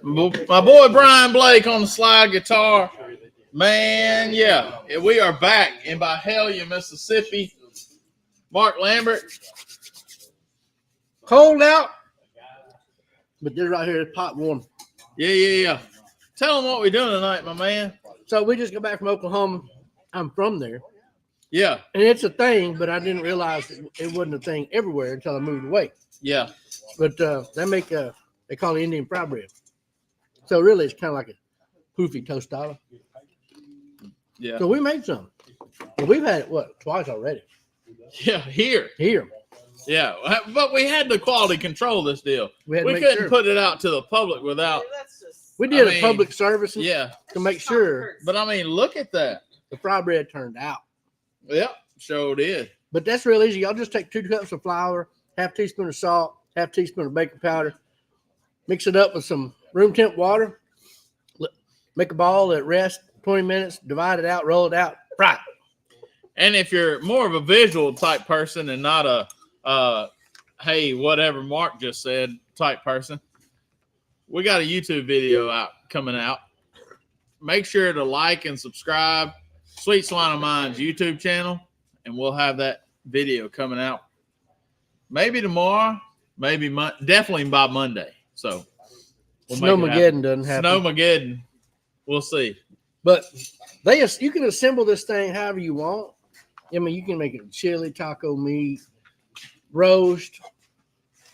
My boy Brian Blake on the slide guitar. Man, yeah. We are back in Byhalia, Mississippi. Mark Lambert. Cold out, but this right here is pot warm. Yeah. Tell them what we're doing tonight, my man. So we just got back from Oklahoma. I'm from there. Yeah. And it's a thing, but I didn't realize it wasn't a thing everywhere until I moved away. Yeah. But they make they call it Indian fry bread. So really, it's kind of like a poofy tostada. Yeah. So we made some. And we've had it, twice already. Yeah, here. Yeah, but we had to quality control this deal. We couldn't put it out to the public without. We did a public service to make sure. But I mean, look at that. The fry bread turned out. Yep, sure did. But that's real easy. Y'all just take 2 cups of flour, half teaspoon of salt, half teaspoon of baking powder, mix it up with some room temp water, make a ball at rest 20 minutes, divide it out, roll it out, fry it. And if you're more of a visual type person and not a hey, whatever Mark just said type person, we got a YouTube video coming out. Make sure to like and subscribe Sweet Swine of Mine's YouTube channel, and we'll have that video coming out maybe tomorrow, maybe definitely by Monday. So Snowmageddon doesn't happen. Snowmageddon, we'll see. But you can assemble this thing however you want. I mean, you can make it chili, taco meat, roast.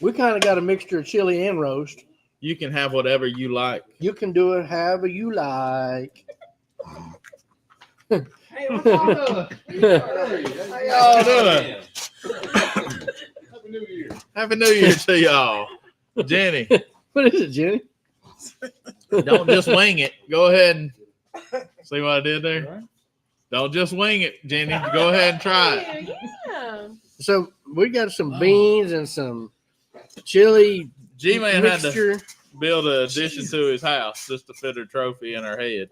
We kind of got a mixture of chili and roast. You can have whatever you like. You can do it however you like. Hey, what's y'all doing? How y'all doing? Happy New Year. Happy New Year to y'all. Jenny. What is it, Jenny? Don't just wing it. Go ahead and see what I did there. Don't just wing it, Jenny. Go ahead and try it. Yeah. So we got some beans and some chili. G-Man had to build an addition to his house just to fit her trophy in her head.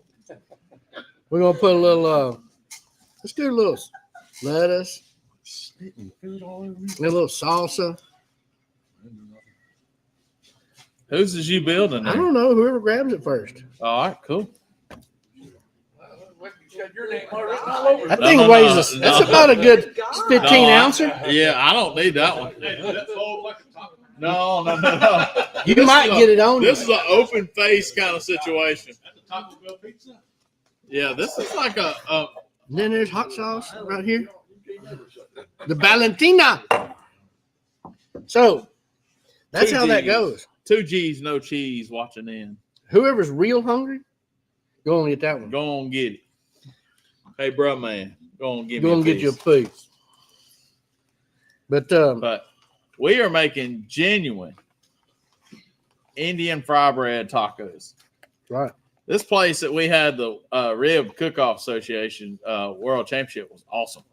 We're gonna put a little. Let's do a little lettuce, a little salsa. Whose is you building there? I don't know. Whoever grabs it first. All right, cool. That thing weighs us. That's about a good 15 ouncer. Yeah, I don't need that one. No. You might get it on. This is an open face kind of situation. Yeah, this is like a And then there's hot sauce right here. The Valentina. So that's how that goes. 2 G's, no cheese. Watching in. Whoever's real hungry, go on and get that one. Go on, get it. Hey, bro, man, go on, give me. Go and get you a piece. But we are making genuine Indian fry bread tacos. Right. This place that we had the Rib Cook-Off Association World Championship was awesome.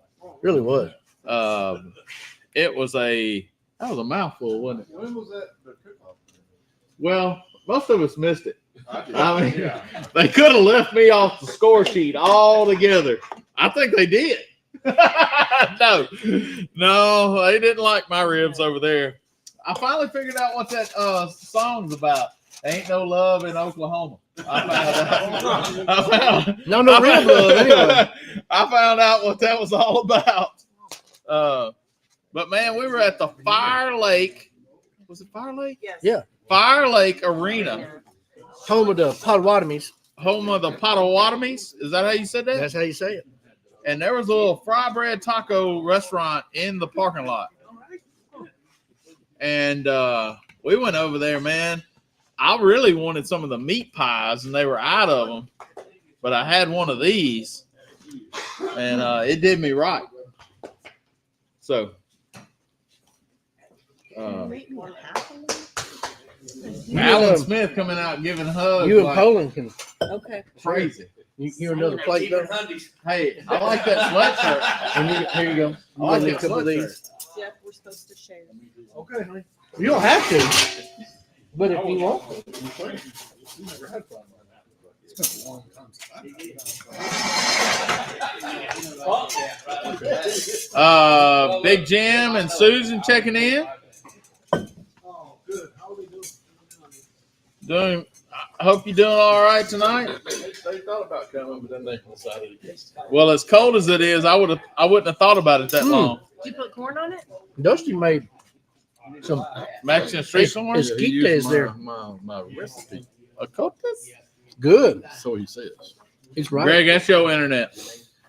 Really was. That was a mouthful, wasn't it? When was that the cook-off? Well, most of us missed it. I mean, they could have left me off the score sheet altogether. I think they did. No, they didn't like my ribs over there. I finally figured out what that song's about. Ain't no love in Oklahoma. I found No rib love anyway. I found out what that was all about. But man, we were at the Fire Lake. Was it Fire Lake? Yes. Yeah. Fire Lake Arena. Home of the Potawatomis. Home of the Potawatomis. Is that how you said that? That's how you say it. And there was a little fry bread taco restaurant in the parking lot. And we went over there, man. I really wanted some of the meat pies, and they were out of them. But I had one of these, and it did me right. So, Alan Smith coming out giving hugs. You and Poland can. Okay. Crazy. You another plate though? Hey, I like that sweatshirt. And here you go. I like You that a couple of these. Jeff, we're supposed to share. Okay. You don't have to, but if you want. It's been a long time since I've had Big Jim and Susan checking in. Oh, good. How are they doing? Doing. I hope you're doing all right tonight. They thought about coming, but then they decided against it. Well, as cold as it is, I wouldn't have thought about it that long. Did you put corn on it? Dusty made some Mexican street corn. His He used Esquite there. my recipe. A coconut? good. So he says. He's right. Greg, that's your internet.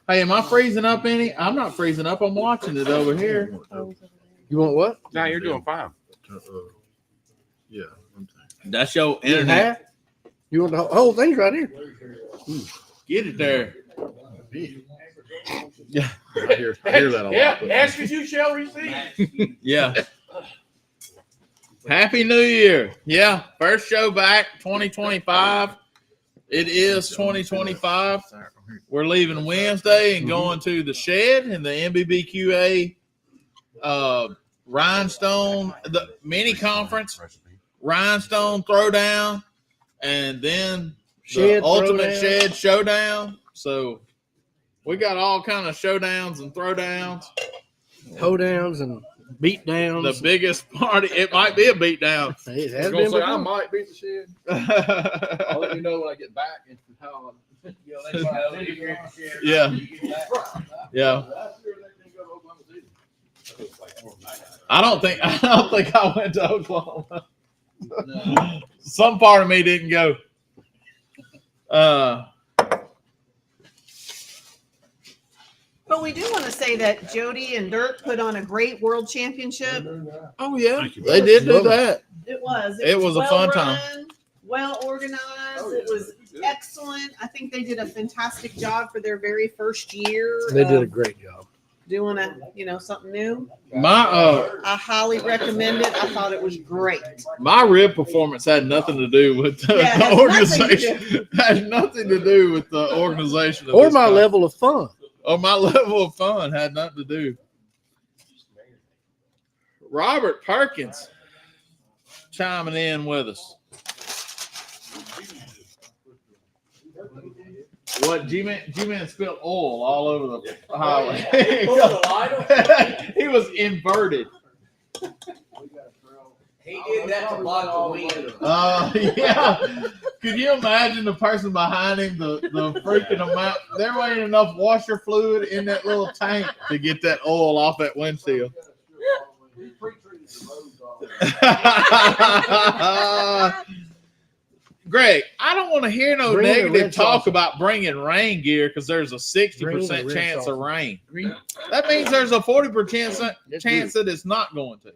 Hey, am I freezing up any? I'm not freezing up. I'm watching it over here. You want what? No, you're doing fine. Yeah. That's your You internet. have? You want the whole thing's right here. Get it there. Yeah. I hear that a lot. Ask as you shall receive. Yeah. Happy New Year. Yeah. First show back 2025. It is 2025. We're leaving Wednesday and going to the shed in the MBBQA Rhinestone, the mini conference, Rhinestone Throwdown, and then Shed the Ultimate Throwdown. Shed Showdown. So we got all kind of showdowns and throwdowns. Hoedowns and beat downs. The biggest party, it might be a beatdown. It I has was been gonna say I before. might beat the shed. I'll let you know when I get back and how. Yeah. Yeah. I don't think I went to Oklahoma. Some part of me didn't go. But we do want to say that Jody and Dirk put on a great world championship. Oh yeah, Thank you. they did do that. It was. It was a fun time. run, Well organized. It was excellent. I think they did a fantastic job for their very first year. They did a of great job. doing something new. My I highly recommend it. I thought it was great. my rib performance had nothing to do with the Yeah, it has nothing to organization. Had nothing to do with the organization. Of Or this my con- level of fun. Or my level of fun had nothing to do. Robert Perkins chiming in with us. What G-Man spilled oil all over the highway. He was inverted. He did that to block the wind. Yeah. Could you imagine the person behind him, the freaking amount? There ain't enough washer fluid in that little tank to get that oil off that windshield. Greg, I don't want to hear no Bring the negative red talk sauce. about bringing rain gear because there's a 60% Bring the red chance of sauce. rain. That means there's a 40% chance that it's not going to.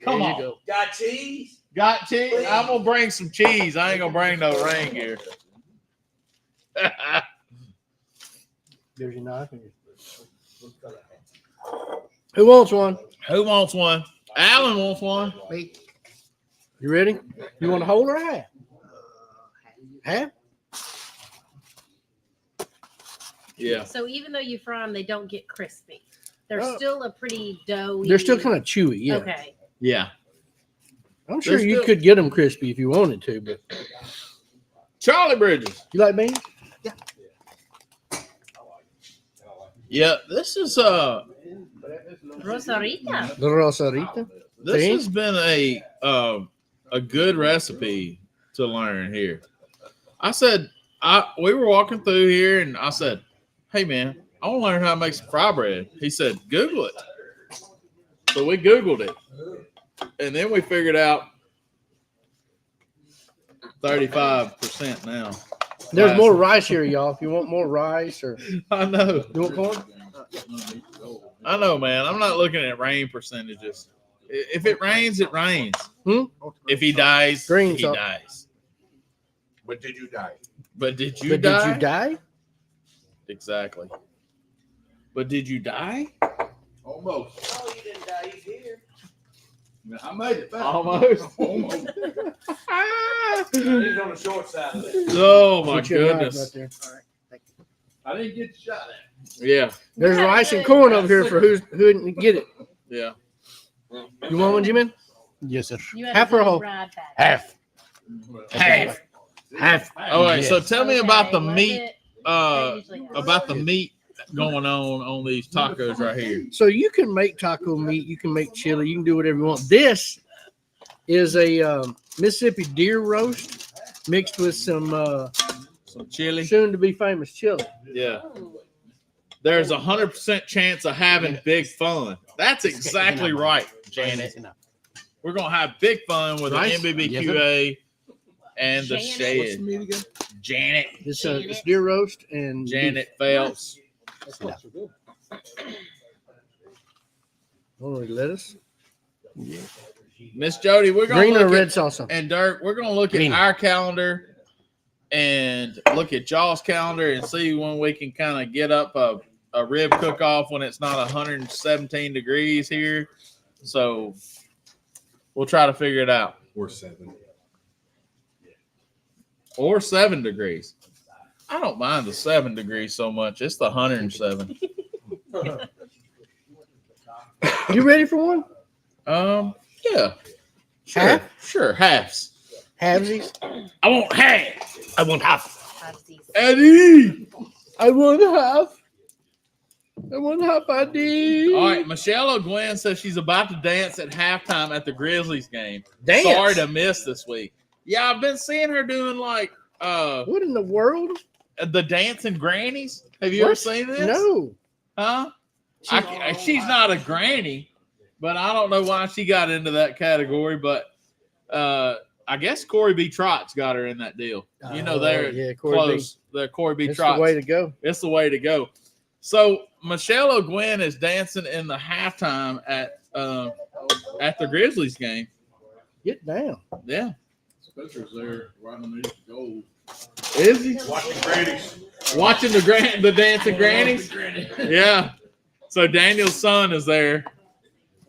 Come There you on. go. Got cheese? Got cheese? I'm going to bring some cheese. I ain't going to bring no rain gear. There's your knife. Who wants one? Who wants one? Alan wants one. You ready? You want a whole or a half? Half? Yeah. So even though you fry them, they don't get crispy. They're Oh. still a pretty doughy. They're still kind of chewy. Yeah. Okay. Yeah. I'm sure They're you still- could get them crispy if you wanted to, but Charlie Bridges. you like beans? Yeah, this is Rosarita. The Rosarita. this See? has been a good recipe to learn here. I said we were walking through here and I said, "Hey man, I want to learn how to make some fry bread." He said, "Google it." So we Googled it. And then we figured out 35% now. There's more rice here, y'all. If you want more rice or I know. you want corn? I know, man. I'm not looking at rain percentages. If it rains, it rains. If he dies, Green he sauce. dies. But did you die? But did you But die? did you die? Exactly. But did you die? Almost. Oh, you didn't die. He's here. I made it back. Almost. Almost. He's on the short side of it. Oh my Put your knife goodness. right there. I didn't get shot at. Yeah. There's rice and corn over here for who didn't get it. Yeah. You want one, Jimmy? Yes, sir. You had Half a or a good whole? ride back. Half. Half. Half. All right. So tell me about the Okay, was meat. it- they usually have- About the meat going on these tacos right here. So you can make taco meat, you can make chili, you can do whatever you want. This is a Mississippi deer roast mixed with some Some chili. soon to be famous chili. Yeah. There's 100% chance of having big fun. That's exactly right, Janet. We're gonna have big fun with Rice? the NBBQA and the Janet. shed. Janet. It's deer roast and Janet Phelps. beef. Lettuce. Miss Jody, we're gonna Green or look red at, salsa? and Dirk, we're gonna look Green. at our calendar and look at y'all's calendar and see when we can kind of get up a rib cook off when it's not 117 degrees here. So we'll try to figure it out. Or 7. Or 7 degrees. I don't mind the 7 degrees so much. It's the 107. You ready for one? Yeah. Sure. Half? Sure. Halves. Halvesies? I want half. I want half. Have these. Eddie. I want half. I want half ID. All right. Michelle O'Gwen says she's about to dance at halftime at the Grizzlies game. Dance? Sorry to miss this week. Yeah, I've been seeing her doing like What in the world? the dancing grannies. Have you ever What? seen this? No. Huh? She's not a granny, but I don't know why she got into that category. But I guess Corey B. Trotz got her in that deal. You know, they're yeah, Corey close. They're Corey B. B. That's Trotz. the way to go. It's the way to go. So Michelle O'Gwen is dancing in the halftime at the Grizzlies game. Get down. Yeah. Spencer's there right underneath the goal. Is he Watching grannies. watching the dancing grannies? Yeah. So Daniel's son is there.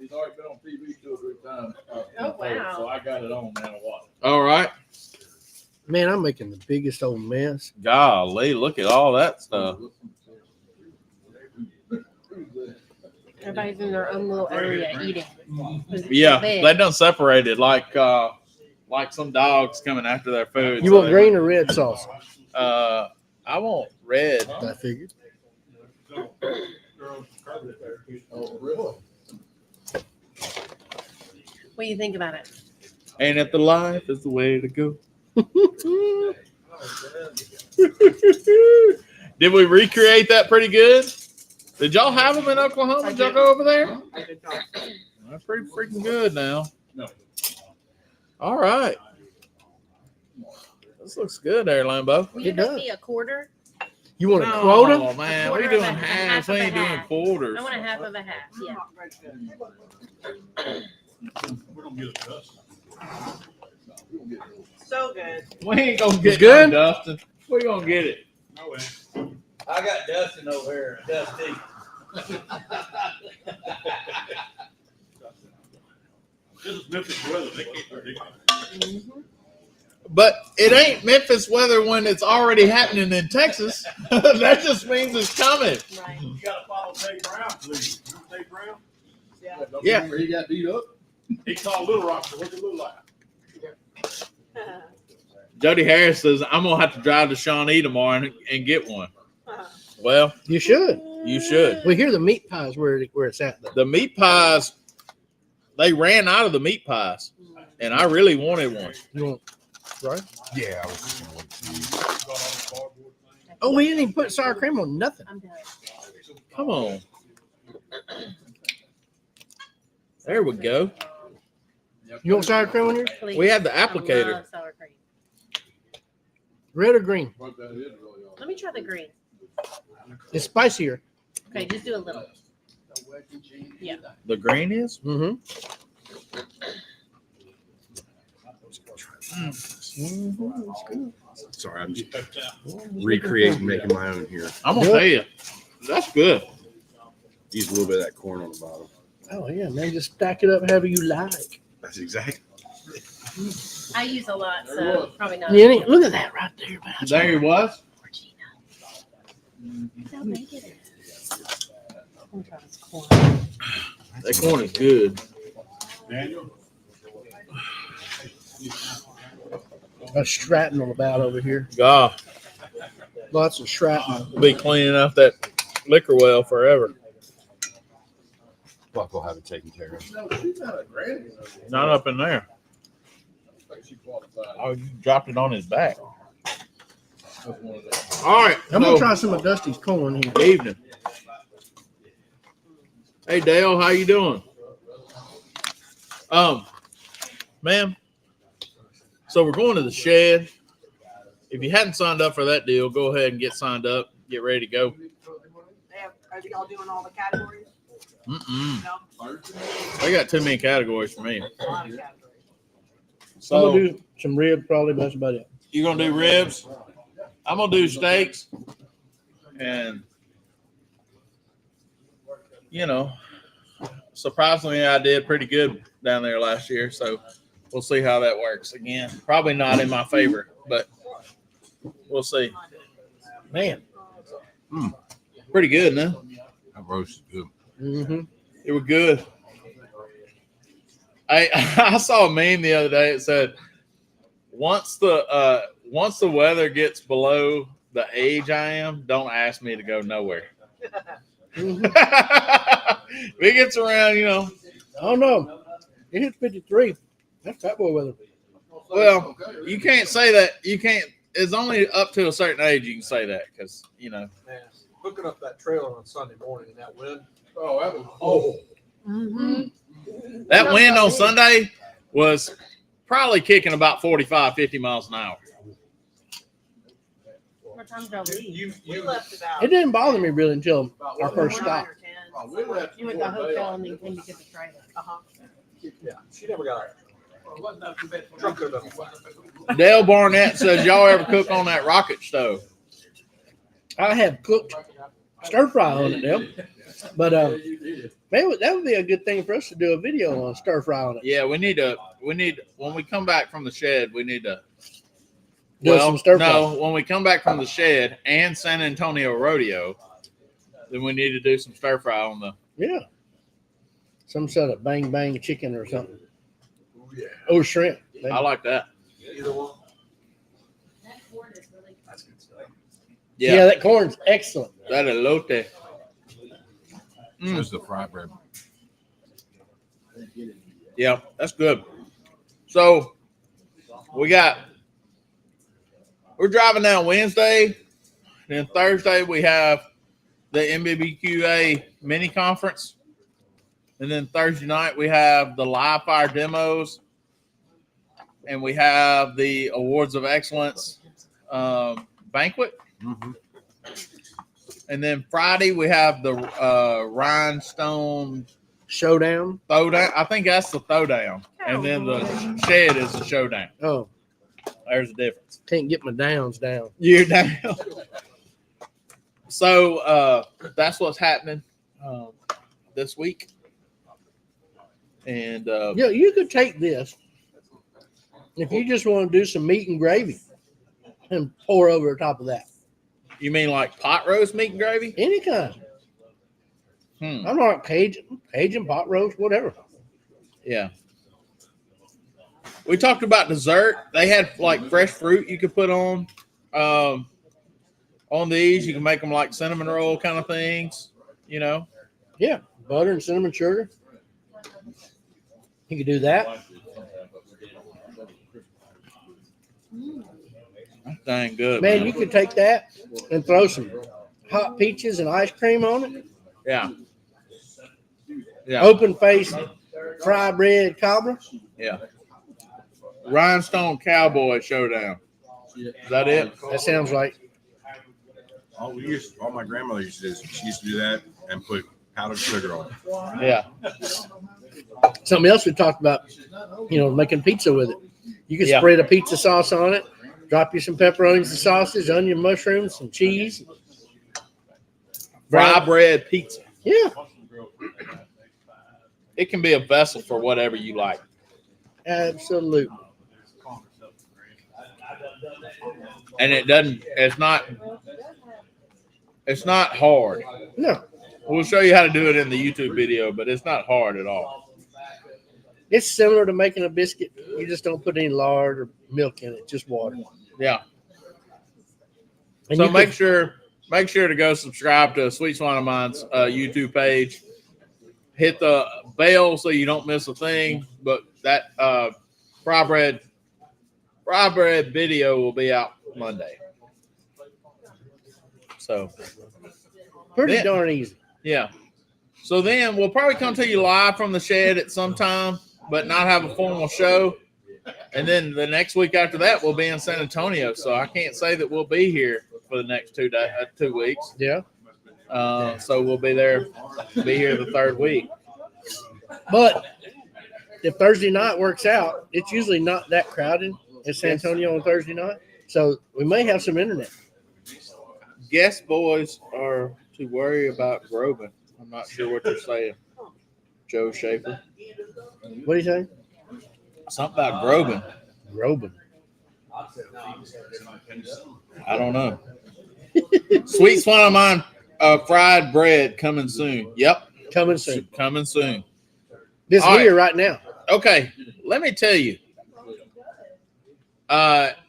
He's already been on TV 2 or 3 times. Oh, wow. So I got it on now to watch. All right. Man, I'm making the biggest old mess. Golly, look at all that stuff. Everybody's in their own little area eating. Yeah, Big. they done separated like some dogs coming after their food. You So want they- green or red sauce? I want red. I figured. Oh, really? What do you think about it? Ain't it the life is the way to go. Did we recreate that pretty good? Did y'all have them in Oklahoma? Did y'all go over there? That's pretty freaking good now. No. All right. This looks good there, Lambo. Will It you does. give me a quarter? You want a quota? Oh, man. A We quarter doing of a halves. half We of a ain't doing half. quarters. I want a half of a half. Yeah. We're going to get a dust. So good. We ain't going to get good? no Dustin. We going to get it. No way. I got Dustin over here, Dusty. This is Memphis weather. They can't predict it. But it ain't Memphis weather when it's already happening in Texas. That just means it's coming. Right. You got to follow Dave Brown, please. Remember Dave Brown? Yeah. Don't Yeah. remember he got beat up? He called Little Rock. So what's it look like? Jody Harris says, I'm going to have to drive to Shawnee tomorrow and get one. Well, You should. you should. We hear the meat pies where it's at. Though. The meat pies, they ran out of the meat pies, and I really wanted one. You want right? Yeah, I was just gonna wait to see. Oh, we didn't even put sour cream on nothing. I'm done. Come on. There we go. You want sour cream on yours? Please. We have the I applicator. love sour cream. Red or green? What that is really all. Let me try the green. It's spicier. Okay, just do a little. Yeah. The green is? Mm-hmm. Sorry, I'm just recreating, making my own here. I'm going to tell you, that's good. Use a little bit of that corn on the bottom. Oh yeah, man, just stack it up however you like. That's exactly. I use a lot, so probably not. Yeah, look at that right there, man. There he was. They'll make it. I'm trying this corn. That corn is good. Daniel? A shrapnel about over here. God, Lots of shrapnel. we'll be cleaning up that liquor well forever. Buck will have it taken care of. No, she's not a granny. Not up in there. think she qualified. Oh, you dropped it on his back. That's one of those. All right. I'm gonna try some of Dusty's corn here. Evening. Hey Dale, how you doing? Ma'am. So we're going to the shed. If you hadn't signed up for that deal, go ahead and get signed up. Get ready to go. Are y'all doing all the categories? Mm-mm. No. They got too many categories for me. A lot of categories. I'm So gonna do some rib probably, but that's about it. you gonna do ribs? I'm gonna do steaks, and you know, surprisingly, I did pretty good down there last year. So we'll see how that works again. Probably not in my favor, but we'll see. Man. Pretty good, huh? That roast is good. Mm-hmm. It was good. I saw a meme the other day. It said, once the weather gets below the age I am, don't ask me to go nowhere. Mm-hmm. If it gets around, you know. I don't know. It hit 53. That's fat boy weather. Well, you can't say that. You can't. It's only up to a certain age you can say that because you know. Man, hooking up that trailer on Sunday morning in that wind. Oh, that was cold. Mm-hmm. That wind on Sunday was probably kicking about 45, 50 miles an hour. What time did I leave? We left about It didn't bother me really until our first 9 stop. or 10. Oh, we left You went to the before they hotel all- and then came to get the trailer. Uh-huh. Yeah, she never got a truck there doesn't fly. Dale Barnett says, y'all ever cook on that rocket stove? I have cooked stir fry on it, Dale. But maybe that would be a good thing for us to do a video on stir fry on it. Yeah, we need when we come back from the shed, we need to Do some stir fry. no, when we come back from the shed and San Antonio Rodeo, then we need to do some stir fry on the Yeah. Some sort of bang bang chicken or something. Oh, yeah. Or shrimp. I like that. Either one. Yeah. Yeah, that corn's excellent. that elote. Just the fry bread. Yeah, that's good. So we're driving down Wednesday. Then Thursday we have the MBBQA mini conference. And then Thursday night we have the live fire demos. And we have the Awards of Excellence banquet. Mm-hmm. And then Friday we have the Rhinestone Showdown. Throwdown. I think that's the Throwdown. And then the shed is the Showdown. Oh, There's a difference. can't get my downs down. You're down. So that's what's happening this week. And Yeah, you could take this if you just want to do some meat and gravy and pour over the top of that. you mean like pot roast meat and gravy? Any kind. I'm not Cajun, pot roast, whatever. Yeah. We talked about dessert. They had like fresh fruit you could put on these. You can make them like cinnamon roll kind of things, you know. Yeah, butter and cinnamon sugar. You could do that. That's dang good. Man, you could take that and throw some hot peaches and ice cream on it. Yeah. Yeah. Open face fry bread cobbler. Yeah. Rhinestone Cowboy Showdown. Is that it? That sounds like All my grandmother used to do. She used to do that and put powdered sugar on it. Yeah. something else we talked about, making pizza with it. You can Yeah. spread a pizza sauce on it, drop you some pepperonis and sausage, onion, mushrooms, some cheese. Fry bread pizza. Yeah, It can be a vessel for whatever you like. absolutely. And it's not hard. No, We'll show you how to do it in the YouTube video, but it's not hard at all. it's similar to making a biscuit. You just don't put any lard or milk in it, just water. Yeah. And So you make sure to go subscribe to Sweet Swine of Mine's YouTube page. Hit the bell so you don't miss a thing. But that fry bread Fry bread video will be out Monday. So Pretty Yeah. darn easy. yeah. So then we'll probably come to you live from the shed at some time, but not have a formal show. And then the next week after that, we'll be in San Antonio. So I can't say that we'll be here for the next 2 weeks. Yeah. So we'll be here the third week. But if Thursday night works out, it's usually not that crowded in San Antonio on Thursday night. So we may have some internet. Guest boys are to worry about Groban. I'm not sure what you're saying, Joe Schaefer. What do you say? Something about Groban. Groban. I don't know. Sweet Swine of Mine fried bread coming soon. Yep, Coming soon. coming soon. This All right. here right now. Okay, let me tell you.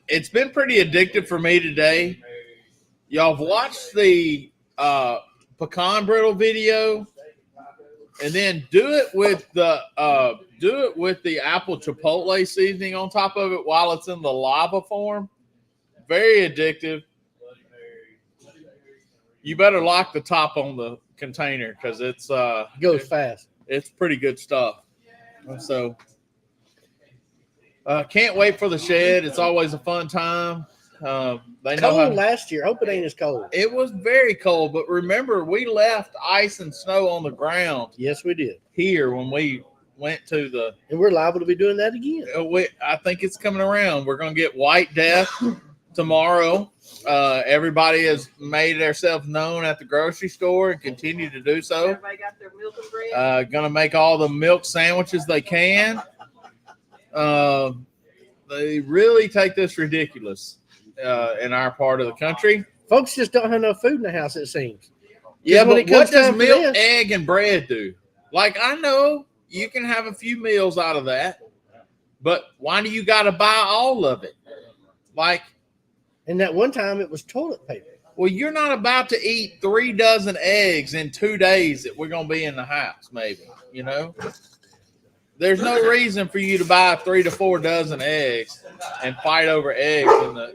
It's been pretty addictive for me today. Y'all have watched the pecan brittle video, and then do it with the apple chipotle seasoning on top of it while it's in the lava form. Very addictive. You better lock the top on the container because it's Goes fast. it's pretty good stuff. So can't wait for the shed. It's always a fun time. They know Cold how, last year. Hope it ain't as cold. it was very cold, but remember we left ice and snow on the ground Yes, we did. here when we went to the. And we're liable to be doing that again. I think it's coming around. We're going to get White Death tomorrow. Everybody has made themselves known at the grocery store and continue to do so. Everybody got their milk and bread. Going to make all the milk sandwiches they can. They really take this ridiculous in our part of the country. Folks just don't have enough food in the house, it seems. Yeah, when but it comes what does time for milk, this- egg, and bread do? Like, I know you can have a few meals out of that, but why do you got to buy all of it? Like, And that one time it was toilet paper. well, you're not about to eat 3 dozen eggs in 2 days that we're going to be in the house, maybe, you know? There's no reason for you to buy 3 to 4 dozen eggs and fight over eggs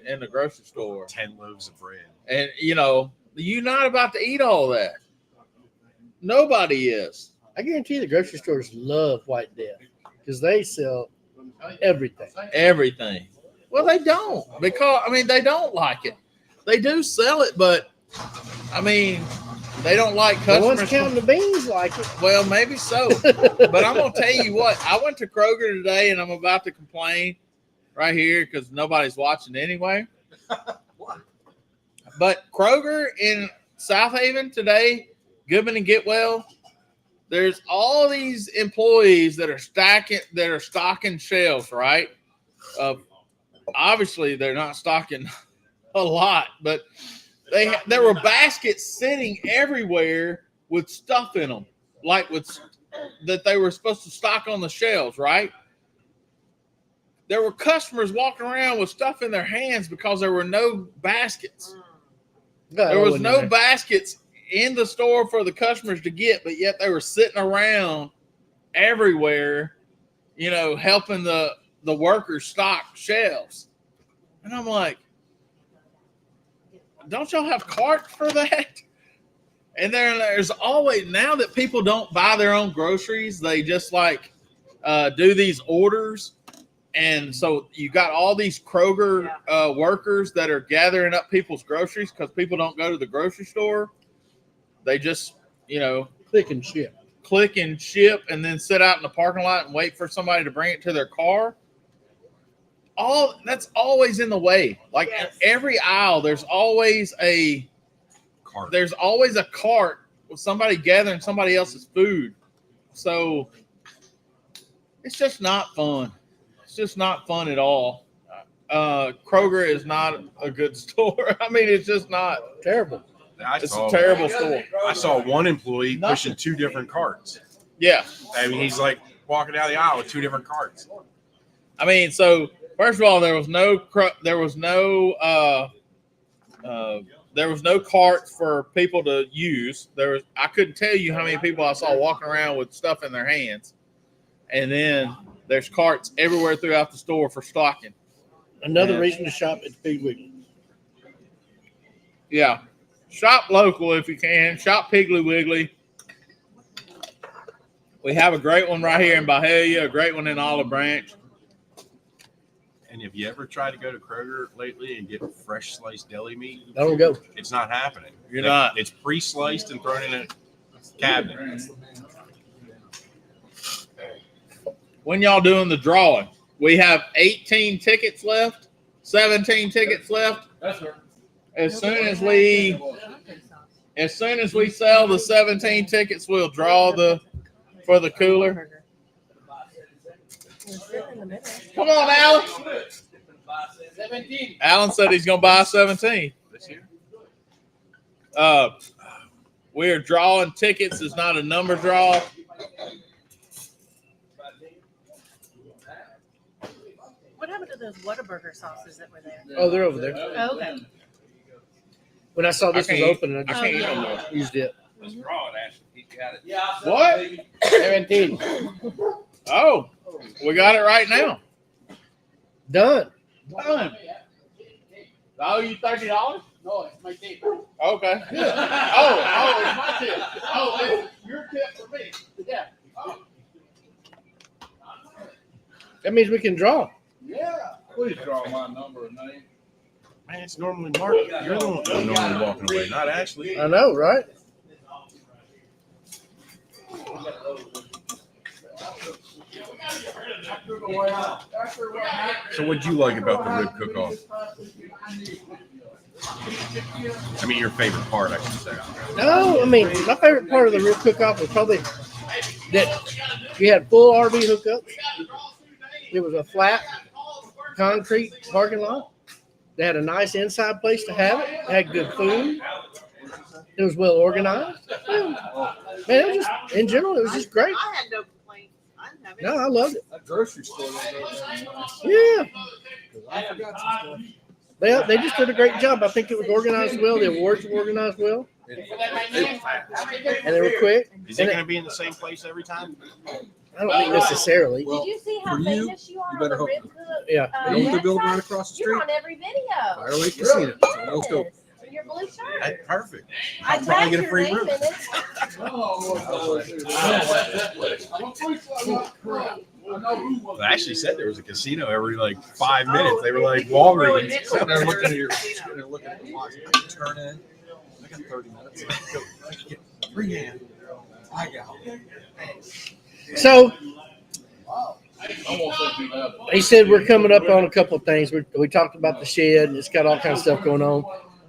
in the grocery store. 10 loaves of bread. And, you know, you're not about to eat all that. Nobody is. I guarantee the grocery stores love White Death because they sell everything. Everything. Well, they don't because, I mean, they don't like it. They do sell it, but, I mean, they don't like The ones customers. counting the beans like it. Well, maybe so. But I'm going to tell you what. I went to Kroger today, and I'm about to complain right here because nobody's watching anyway. But Kroger in South Haven today, Goodman and Getwell, there's all these employees that are stocking shelves, right? Obviously, they're not stocking a lot, but there were baskets sitting everywhere with stuff in them, like that they were supposed to stock on the shelves, right? There were customers walking around with stuff in their hands because there were no baskets. There was no baskets in the store for the customers to get, but yet they were sitting around everywhere, you know, helping the workers stock shelves. And I'm like, don't y'all have carts for that? And there's always, now that people don't buy their own groceries, they just like do these orders. And so you got all these Kroger workers that are gathering up people's groceries because people don't go to the grocery store. They just, you know, click and ship. And then sit out in the parking lot and wait for somebody to bring it to their car. That's always in the way. Like in every aisle, there's always a cart. There's always a cart with somebody gathering somebody else's food. So it's just not fun. It's just not fun at all. Kroger is not a good store. I mean, it's just not. Terrible. It's a terrible store. I saw one employee pushing 2 different carts. Yeah. I mean, he's like walking down the aisle with 2 different carts. I mean, so first of all, there was no carts for people to use. I couldn't tell you how many people I saw walking around with stuff in their hands. And then there's carts everywhere throughout the store for stocking. Another Yeah. reason to shop at Piggly Wiggly. Yeah. Shop local if you can. Shop Piggly Wiggly. We have a great one right here in Byhalia, a great one in Olive Branch. And if you ever try to go to Kroger lately and get fresh sliced deli meat, I don't go. it's not happening. You're not. It's pre-sliced and thrown in a cabinet. When y'all doing the drawing, we have 18 tickets left, 17 tickets left. That's her. As soon as we sell the 17 tickets, we'll draw for the cooler. Come on, Alan. 17. Alan said he's gonna buy 17. This year? We're drawing tickets. It's not a number draw. What happened to those Whataburger sauces that were there? Oh, they're over there. Oh, okay. When I saw this I was can't- open, I I just can't eat yeah. no more. used it. Let's draw it, Ashley. You got it. Yeah. What? 17. Oh, we got it right now. Done. Done. I owe you $30? No, it's my tape. Okay. Oh, it's my tip. Oh, it's your tip for me. Yeah. That means we can draw. Yeah. Please draw my number and name. Man, it's normally Mark. You're the one that's normally walking away, not Ashley. I know, right? So what'd you like about the rib cook-off? I mean, your favorite part, I should say. No, I mean, my favorite part of the rib cook-off was probably that you had full RV hookups. It was a flat concrete parking lot. They had a nice inside place to have it. They had good food. It was well organized. Man, it was just, in general, it was just great. I had no complaints. I didn't have any. No, I loved it. That grocery store. Yeah. I forgot some stuff. They just did a great job. I think it was organized well. The awards were organized well. And they were quick. Is it going to be in the same place every time? I don't think necessarily. Well, Did you see how for you, famous you are you better on the hope- rib cook? Yeah. You know what they're building website? right across the You're street? on every video. Fireway Casino. So let's go. Yes. In your blue shirt. That's perfect. I I'll probably tagged get a your free name room. in it. They actually said there was a casino every like 5 minutes. They were like Walgreens. Sitting there looking at your, sitting there looking at the watch. I can turn in. I got 30 minutes. I can get free hand. I got it. So I won't think you have. he said we're coming up on a couple of things. We talked about the shed. It's got all kinds of stuff going on.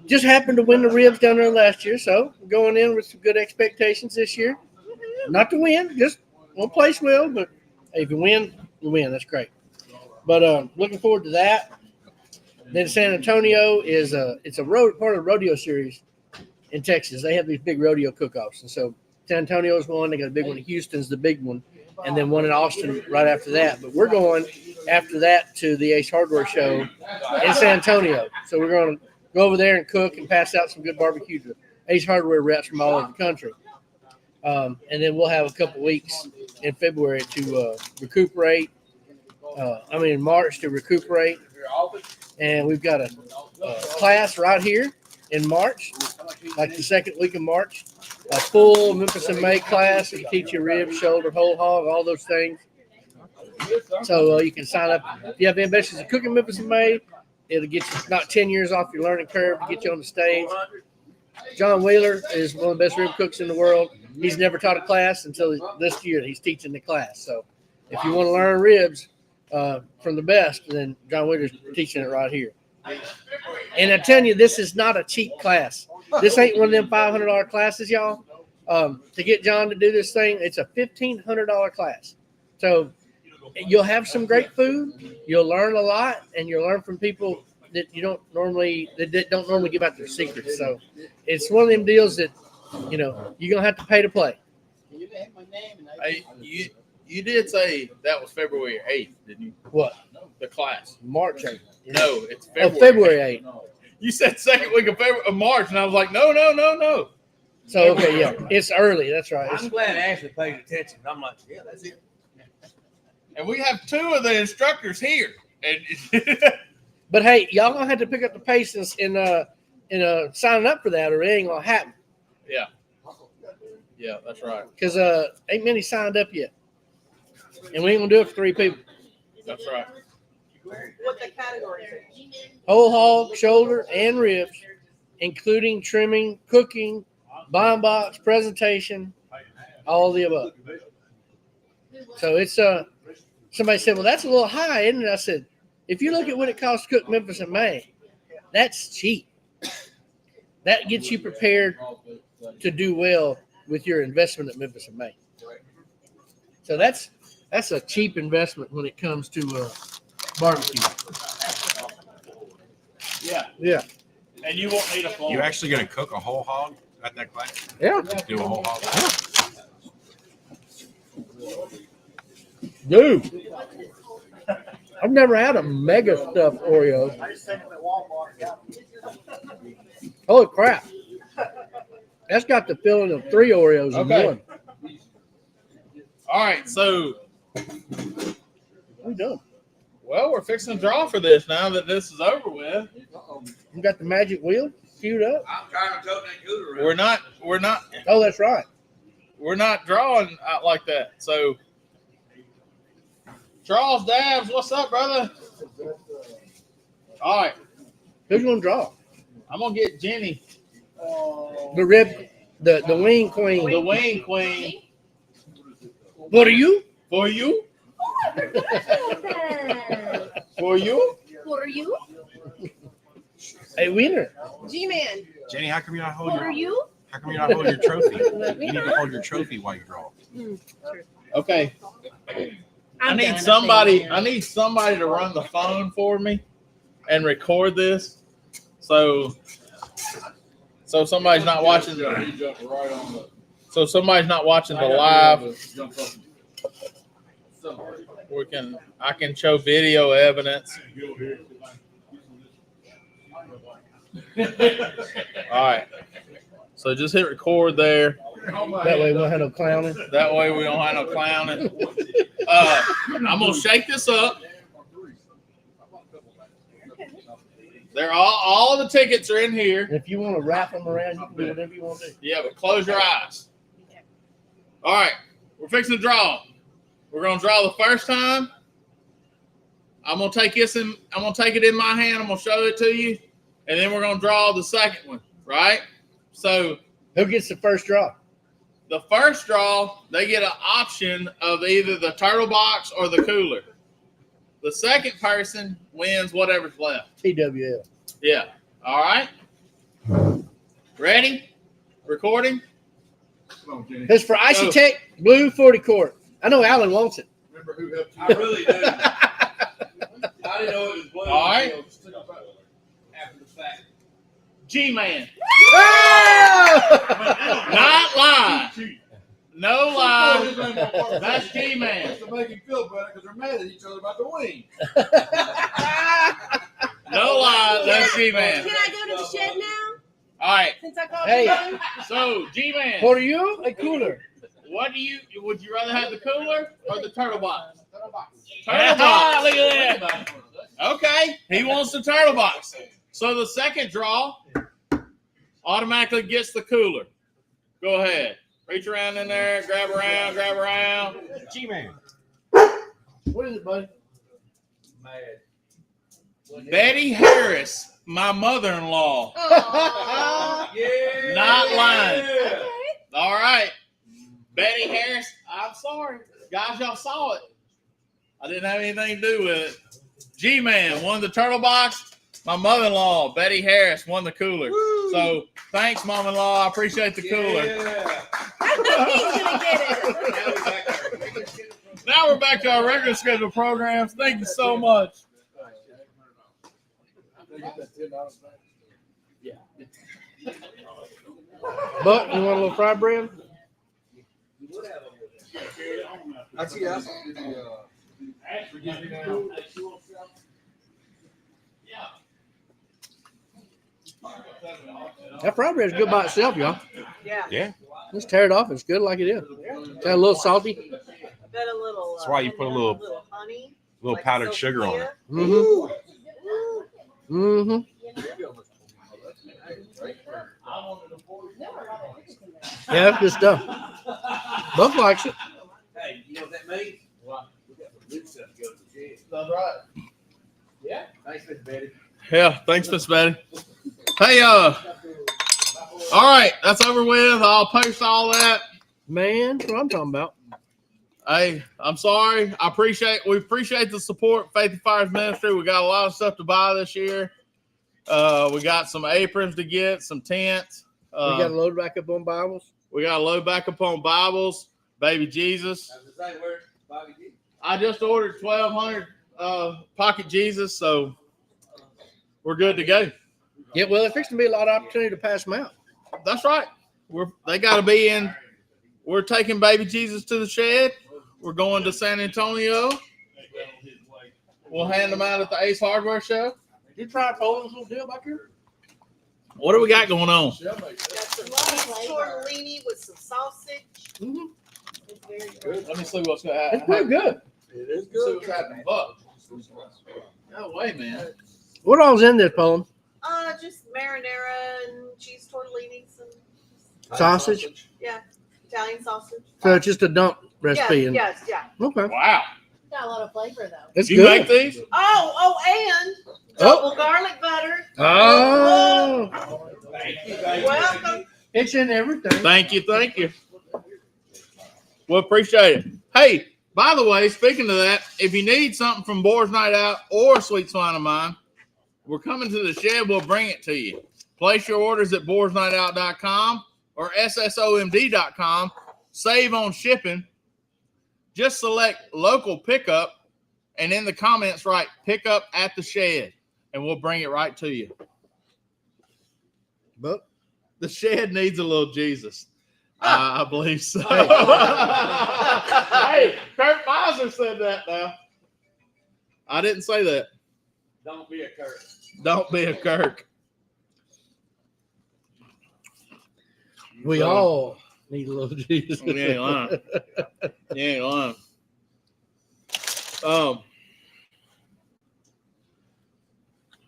Just happened to win the ribs down there last year, so going in with some good expectations this year. Not to win, just won't place well, but hey, if you win, you win. That's great. But looking forward to that. Then San Antonio is it's a part of the rodeo series in Texas. They have these big rodeo cook-offs, and so San Antonio's one. They got a big one in Houston's the big one, and then one in Austin right after that. But we're going after that to the Ace Hardware show in San Antonio. So we're going to go over there and cook and pass out some good barbecue to Ace Hardware reps from all over the country. And then we'll have a couple weeks in February to recuperate. In March to recuperate. And we've got a class right here in March, like the second week of March. A full Memphis and May class. We teach you rib, shoulder, whole hog, all those things. So you can sign up. If you have ambitions of cooking Memphis and May, it'll get you not 10 years off your learning curve to get you on the stage. John Wheeler is one of the best rib cooks in the world. He's never taught a class until this year. He's teaching the class. So if you want to learn ribs from the best, then John Wheeler's teaching it right here. And I tell you, this is not a cheap class. This ain't one of them $500 classes, y'all. To get John to do this thing, it's a $1,500 class. So you'll have some great food. You'll learn a lot, and you'll learn from people that don't normally give out their secrets. So it's one of them deals that you're gonna have to pay to play. Hey, you did say that was February 8th, didn't you? What? The class. March 8th. No, it's Oh, February. February 8th. You said second week of March, and I was like, no. So okay, yeah, it's early. That's right. I'm glad Ashley paid attention. I'm like, yeah, that's it. And we have two of the instructors here. And But hey, y'all gonna have to pick up the pace in signing up for that, or it ain't gonna happen. Yeah, that's right. Because ain't many signed up yet, and we ain't gonna do it for 3 people. That's right. What the categories are. Whole hog, shoulder, and ribs, including trimming, cooking, bond box, presentation, all the above. So it's somebody said, well, that's a little high, isn't it? I said, if you look at what it costs to cook Memphis in May, that's cheap. That gets you prepared to do well with your investment at Memphis in May. So that's a cheap investment when it comes to barbecue. Yeah. Yeah. And you won't need a phone. You actually gonna cook a whole hog at that class? Yeah. Do a whole hog? Dude. I've never had a mega stuffed Oreo. Holy crap. That's got the filling of 3 Oreos in Okay. one. All right, so We done. well, we're fixing to draw for this now that this is over with. You got the magic wheel queued up? I'm trying to tote that cooler around. Oh, that's right. We're not drawing out like that. So Charles Dabbs, what's up, brother? All right, Who's gonna draw? I'm gonna get Jenny, The wing queen. the wing queen, What are you? for you. For you? What are you? A winner. G-Man. Jenny, how come you not hold What are your you? how come you not hold your trophy? You need to hold your trophy while you draw. Okay. I I'm need done, somebody. think. I need somebody to run the phone for me and record this. So somebody's not watching. So somebody's not watching the live. I can show video evidence. All right. So just hit record there. That way we won't have no clowning. That way we don't have no clowning. I'm gonna shake this up. They're all the tickets are in here. And if you want to wrap them around, you can do whatever you want to do. Yeah, but close your eyes. All right, we're fixing to draw. We're gonna draw the first time. I'm gonna take it in my hand. I'm gonna show it to you, and then we're gonna draw the second one. Right? So Who gets the first draw? the first draw, they get an option of either the turtle box or the cooler. The second person wins whatever's left. TWL. Yeah. All right. Ready? Recording? It's for Icy Tech Blue 40 quart. I know Alan wants it. Remember who helped you? I really do. I didn't know it was blue. All right. After the fact. G-Man. Oh! Not lie. No lie. That's G-Man. Just to make him feel better because they're mad at each other about the wing. No lie. That's G-Man. Can I go to the shed now? All right. Since I called Hey. you in? So, G-Man, What are you? A cooler. would you rather have the cooler or the turtle box? Turtle box. Turtle box. Look at that. Okay. He wants the turtle box. So the second draw automatically gets the cooler. Go ahead. Reach around in there, grab around. G-Man. What is it, buddy? Mad. Betty Harris, my mother-in-law. Aw. Yeah. Not lying. Okay. All right. Betty Harris, I'm sorry. Guys, y'all saw it. I didn't have anything to do with it. G-Man won the turtle box. My mother-in-law, Betty Harris, won the cooler. Woo. So thanks, mom-in-law. I appreciate the cooler. Yeah. He's gonna get it. Now we're back to our regular scheduled programs. Thank you so much. Buck, you want a little fried bread? That's yes. That fried bread's good by itself, y'all. Yeah. Yeah. Just tear it off. It's good like it is. Got a little salty. Got a little. That's why you and put a then little honey. Little like powdered sugar on it. Mm-hmm. Mm-hmm. Yeah, that's good stuff. Buck likes it. Hey, you know what that means? What? We got some good stuff to go to the gym. That's right. Yeah. Thanks, Mr. Betty. Yeah, thanks, Miss Betty. Hey, all right, that's over with. I'll post all that. Man, that's what I'm talking about. Hey, I'm sorry. We appreciate the support, Faith and Fires Ministry. We got a lot of stuff to buy this year. We got some aprons to get, some tents. We got to load back up on Bibles. We got to load back up on Bibles, baby Jesus. I just ordered 1,200 pocket Jesus, so we're good to go. Yeah, well, there's fixing to be a lot of opportunity to pass them out. That's right. They got to be in. We're taking baby Jesus to the shed. We're going to San Antonio. We'll hand them out at the Ace Hardware Show. You try Poland's little deal back here? What do we got going on? Got some cheese tortellini with some sausage. Mm-hmm. It's very good. Let me see what's going to It's happen. pretty good. It is See good. what's happening. Fuck. No way, man. What all's in this, Poland? Just marinara and cheese tortellinis and Sausage? Italian sausage. So it's just a dump recipe. Yes. Okay. Wow. Got a lot of flavor though. It's You good. make these? And double garlic butter. Oh, Welcome. it's in everything. Thank you. Well, appreciate it. Hey, by the way, speaking of that, if you need something from Boar's Night Out or Sweet Swine of Mine, we're coming to the shed. We'll bring it to you. Place your orders at boarsnightout.com or ssomd.com. Save on shipping. Just select local pickup, and in the comments write pickup at the shed, and we'll bring it right to you. But The shed needs a little Jesus. I believe so. Hey, Kurt Miser said that now. I didn't say that. Don't be a Kurt. Don't be a Kirk. we all need a little Jesus. You ain't lying. You ain't lying.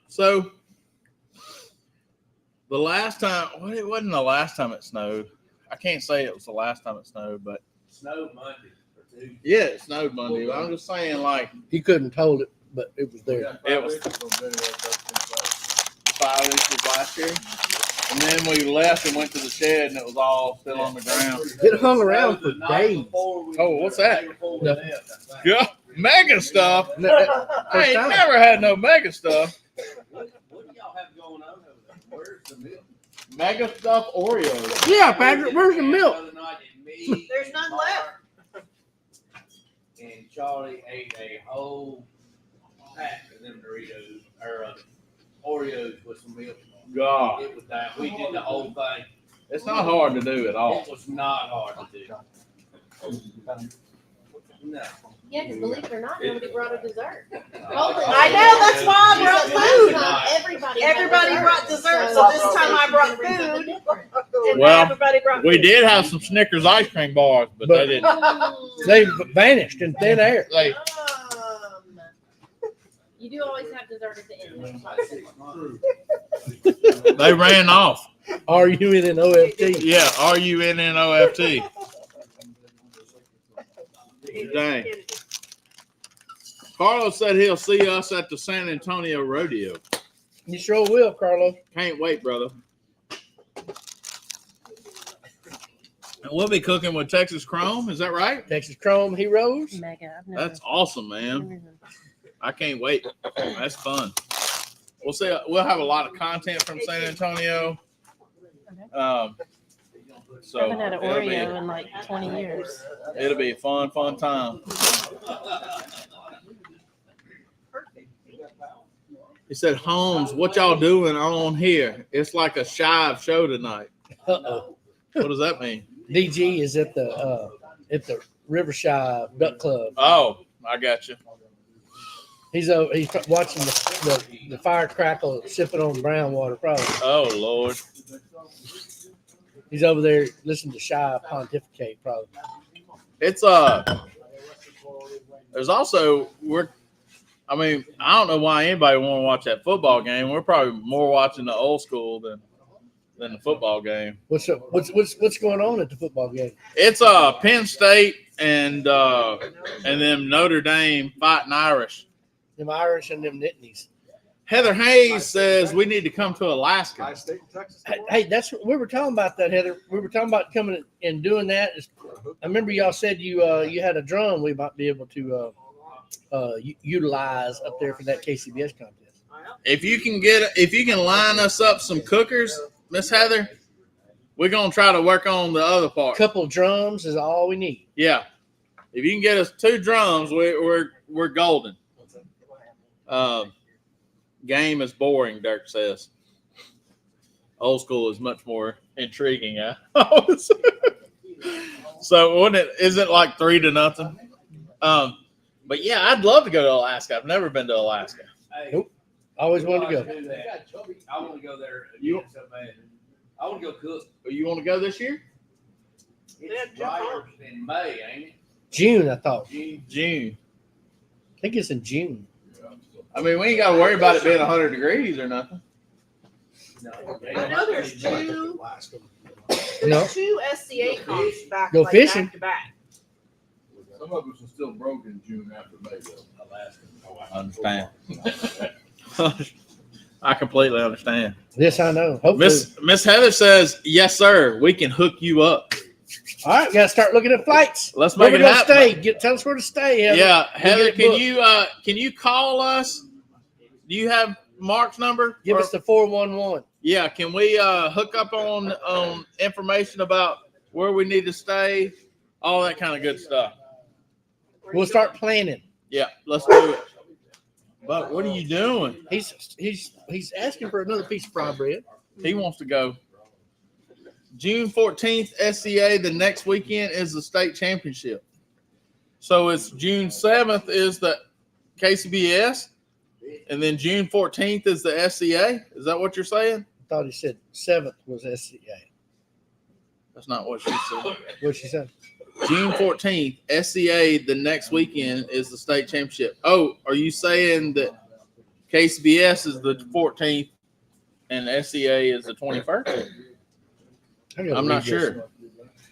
So the last time, well, it wasn't the last time it snowed. I can't say it was the last time it snowed, but Snowed Monday or Tuesday. yeah, it snowed Monday. But I'm just saying, like, He couldn't hold it, but it was there. it was 5 inches last year. And then we left and went to the shed, and it was all still on the ground. It hung around for days. Oh, what's that? Nothing. Yeah, mega stuff. No, I ain't time. never had no mega stuff. What do y'all have going on over there? Where's the milk? Mega stuff Oreos. Yeah, Patrick, where's the milk? The other night, and me, There's none left. And Charlie ate a whole pack of them Doritos or Oreos with some milk. God, It was down. We did the whole thing. it's not hard to do at all. It was not hard to do. No. Yeah, because believe it or not, nobody brought a dessert. I know, that's why I brought food. Everybody Everybody brought dessert, so this time I brought food. And Well, everybody brought We food. did have some Snickers ice cream bars, but they didn't. They vanished in thin air. They, You do always have dessert at the end. they ran off. RUNNOFT. Yeah, RUNNOFT. Dang. Carlos said he'll see us at the San Antonio Rodeo. You sure will, Carlos. Can't wait, brother. And we'll be cooking with Texas Chrome. Is that right? Texas Chrome Heroes. Mega. I've never. That's awesome, man. I can't wait. That's fun. We'll see. We'll have a lot of content from San Antonio. So I haven't had an it'll Oreo in like 20 years. it'll be a fun time. He said, Holmes, what y'all doing on here? It's like a Shive show tonight. Uh-oh. What does that mean? DG is at the Riverside Duck Club. Oh, I got you. He's watching the fire crackle, sipping on brown water. Probably Oh, Lord. he's over there listening to Shy pontificate. Probably. It's there's also I mean, I don't know why anybody want to watch that football game. We're probably more watching the old school than the football game. What's going on at the football game? It's Penn State and then Notre Dame fighting Irish. Them Irish and them Nittanies. Heather Hayes says we need to come to Alaska. High State, Texas. Hey, that's what we were talking about that, Heather. We were talking about coming and doing that. I remember y'all said you had a drum we might be able to utilize up there for that KCBS contest. If you can line us up some cookers, Miss Heather, we're gonna try to work on the other part. Couple drums is all we need. Yeah, if you can get us 2 drums, we're golden. Game is boring, Dirk says. Old school is much more intriguing. So isn't it like 3-0? But yeah, I'd love to go to Alaska. I've never been to Alaska. Hey, Nope. Always wanted to go. do that. I want to go there again so bad. I want to go cook. You want to go this year? It's right in May, ain't it? June, I thought. June. I think it's in June. I mean, we ain't got to worry about it being 100 degrees or nothing. I know there's two No. SCA comps back Go like fishing. back to back. Some of us are still broke in June after May, though. Alaska. I understand. I completely understand. Yes, I know. Hopefully. Miss Heather says, yes, sir. We can hook you up. All right, got to start looking at flights. Let's Where make we it gonna happen. stay? Tell us where to stay. Heather. Yeah, Heather, get booked. can you call us? Do you have Mark's number? Give Or- us the 411. Yeah, can we hook up on information about where we need to stay, all that kind of good stuff? We'll start planning. Yeah, let's do it. But what are you doing? He's asking for another piece of fry bread. He wants to go. June 14th, SCA. The next weekend is the state championship. So it's June 7th is the KCBS, and then June 14th is the SCA. Is that what you're saying? I thought he said 7th was SCA. That's not what she said. What'd she say? June 14th, SCA, the next weekend is the state championship. Oh, are you saying that KCBS is the 14th and SCA is the 21st? I'm not sure.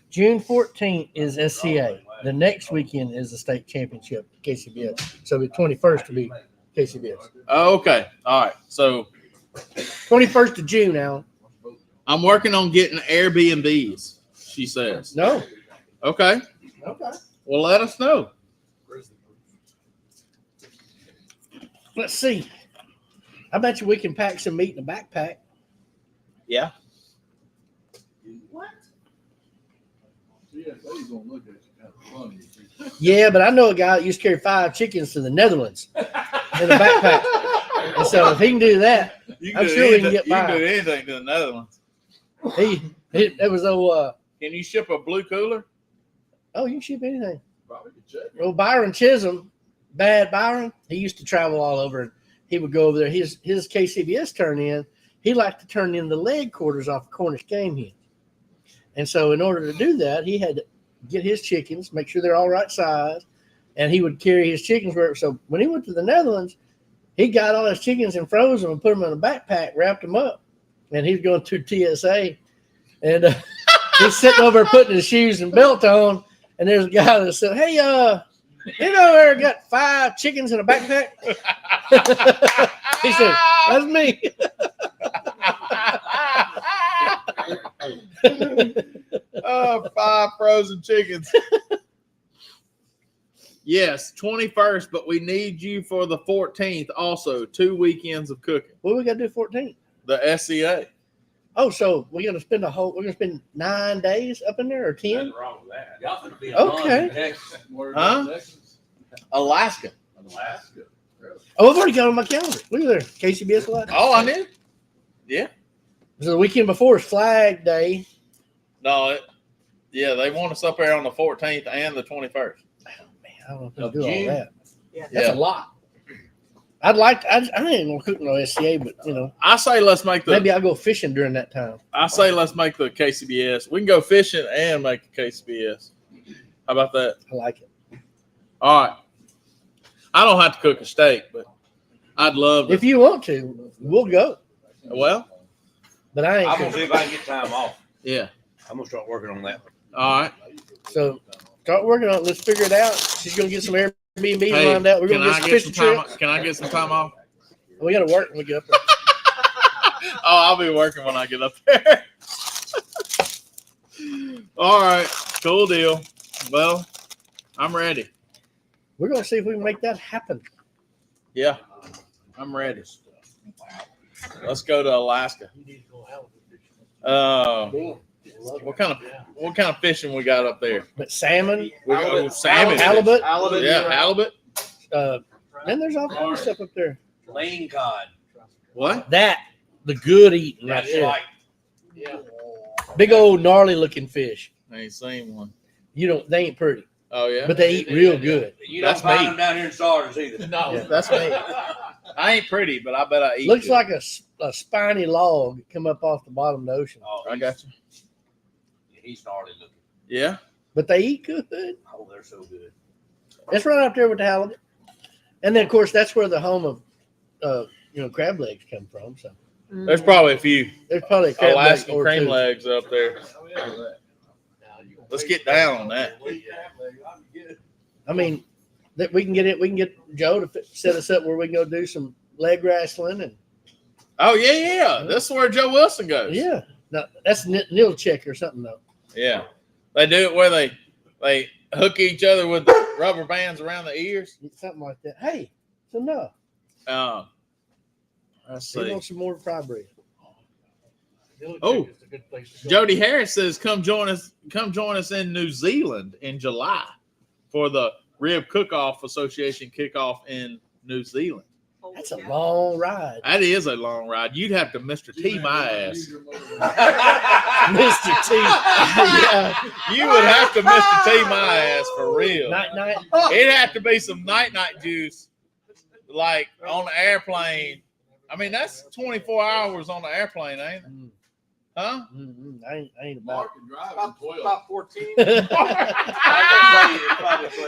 June 14th is SCA. The next weekend is the state championship, KCBS. So the 21st to be KCBS. Oh, okay. All right. So 21st of June, Alan. I'm working on getting Airbnbs, she says. No. Okay. Okay. Well, let us know. Let's see. I bet you we can pack some meat in a backpack. Yeah. What? CSA's gonna look at you kind of funny. Yeah, but I know a guy that used to carry 5 chickens to the Netherlands in a backpack. And so if he can do that, You I'm do sure we can anything- get You can by. do anything to the Netherlands. it was Can you ship a blue cooler? oh, you can ship anything. Probably could check. Well, Byron Chisholm, bad Byron, he used to travel all over. He would go over there. His KCBS turn in, he liked to turn in the leg quarters off Cornish game hen. And so in order to do that, he had to get his chickens, make sure they're all right size, and he would carry his chickens where. So when he went to the Netherlands, he got all his chickens and froze them and put them in a backpack, wrapped them up, and he's going through TSA, and he's sitting over putting his shoes and belt on, and there's a guy that said, "Hey, you know, there got 5 chickens in a backpack." He said, "That's me." Oh, 5 frozen chickens. Yes, 21st, but we need you for the 14th also. 2 weekends of cooking. What we got to do 14? The SCA. Oh, so we're gonna spend 9 days up in there or 10? Nothing wrong with that. Y'all finna be Okay. in Texas. Where Huh? Texas? Alaska. Alaska. Oh, I've already got it on my calendar. Look at there, KCBS Live. Oh, I knew. Yeah. So the weekend before is Flag Day. No, yeah, they want us up there on the 14th and the 21st. Man, I don't know if I Of can do all June? that. Yeah. That's Yeah. a lot. I ain't gonna cook no SCA, but I say let's make the maybe I'll go fishing during that time. let's make the KCBS. We can go fishing and make the KCBS. How about that? I like it. All right. I don't have to cook a steak, but I'd love to. If you want to, we'll go. Well, But I ain't. I'm gonna cooking. see if I can get time off. yeah. I'm gonna start working on that. All right. So start working on it. Let's figure it out. She's gonna get some Airbnb Hey, lined out. We're can gonna I get some get some fishing time? trips. Can I get some time off? We gotta work when we get up there. Oh, I'll be working when I get up there. All right. Cool deal. Well, I'm ready. We're gonna see if we can make that happen. Yeah, I'm ready. Let's go to Alaska. What kind of fishing we got up there? But salmon, We got salmon, halibut, yeah, halibut. then there's all kinds of stuff up there. Lean cod. What? That the good eating right That's there. like Big old gnarly looking fish. I ain't seen one. They ain't pretty, Oh yeah, but they eat real good. you That's don't find me. them down here in Sardis either. Yeah. that's me. I ain't pretty, but I bet I eat. Looks good. like a spiny log that come up off the bottom of the ocean. Oh, I got you. He's gnarly looking. Yeah. But they eat good. Oh, they're so good. It's right up there with the halibut. And then of course that's where the home of crab legs come from. So There's probably a few there's probably a crab leg Alaskan or cream two. legs up there. Let's get down on that. I mean, that we can get it. We can get Joe to set us up where we can go do some leg wrestling and Oh yeah. This is where Joe Wilson goes. yeah. No, that's nil check or something though. Yeah. They do it where they hook each other with the rubber bands around the ears. Something like that. Hey, so no, Let's we see. want some more fry bread. Oh, Jody Harris says, "Come join us in New Zealand in July for the Rib Cook-Off Association kickoff in New Zealand." That's a long ride, That is a long ride. You'd have to Mr. T my ass. Mr. T. Yeah, You would have to Mr. T my ass for real. night. It'd have to be some night juice, like on the airplane. I mean, that's 24 hours on the airplane, ain't it? Huh? I ain't about Mark can drive in 12. About 14. it.